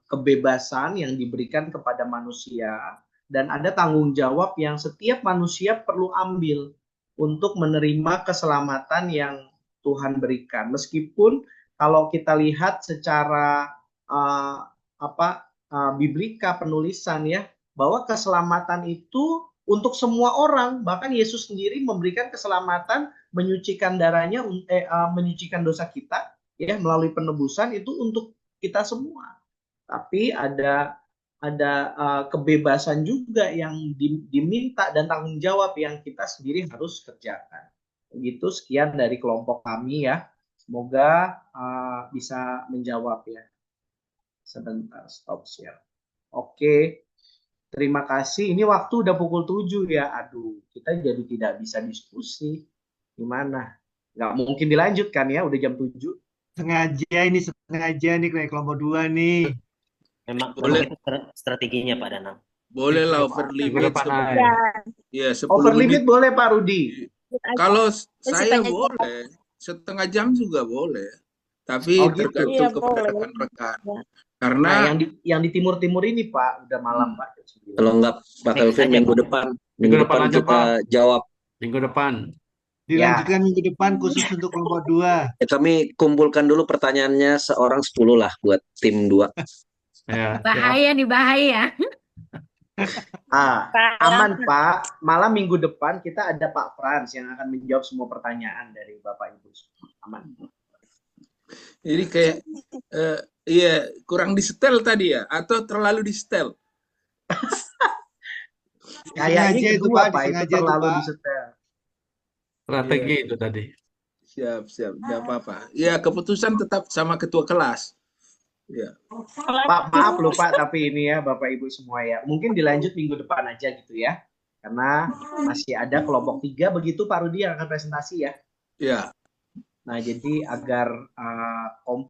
kebebasan yang diberikan kepada manusia dan ada tanggung jawab yang setiap manusia perlu ambil untuk menerima keselamatan yang Tuhan berikan. Meskipun kalau kita lihat secara biblika penulisan ya, bahwa keselamatan itu untuk semua orang, bahkan Yesus sendiri memberikan keselamatan, menyucikan darahnya, menyucikan dosa kita ya melalui penebusan itu untuk kita semua. Tapi ada kebebasan juga yang diminta dan tanggung jawab yang kita sendiri harus kerjakan. Begitu, sekian dari kelompok kami ya. Semoga bisa menjawab ya. Sebentar, stop share. Oke, terima kasih. Ini waktu udah pukul 7 ya. Aduh, kita jadi tidak bisa diskusi. Gimana? Nggak mungkin dilanjutkan ya, udah jam 7. Sengaja nih kayak kelompok 2 nih. Memang Boleh. itu strateginya Pak Danang. Boleh lah over limit. Ya, 10 Over menit. limit boleh Pak Rudi. Kalau saya boleh, setengah jam juga boleh. Tapi Oh, gitu. tergantung Iya, kepada boleh. rekan-rekan. Nah, Karena yang di timur-timur ini Pak, udah malam Pak. Kalau enggak Pak Kelvin minggu depan lanjut, kita Pak. jawab. Minggu depan. Dilanjutkan minggu depan khusus untuk kelompok 2. Kami kumpulkan dulu pertanyaannya seorang 10 lah buat tim 2. Ya, Bahaya nih, bahaya. Aman Pak. Malam minggu depan kita ada Pak Frans yang akan menjawab semua pertanyaan dari Bapak Ibu. Aman. jadi kayak iya kurang disetel tadi ya atau terlalu disetel. Kayaknya itu kedua Pak, Pak, itu disengaja itu, terlalu Pak. disetel. Strategi Iya. itu tadi. Siap, tidak apa-apa. Ya keputusan tetap sama ketua kelas. Ya. Pak, maaf loh Pak, tapi ini ya Bapak Ibu semua ya, mungkin dilanjut minggu depan aja gitu ya, karena masih ada kelompok 3 begitu Pak Rudi yang akan presentasi ya. Ya. Nah jadi agar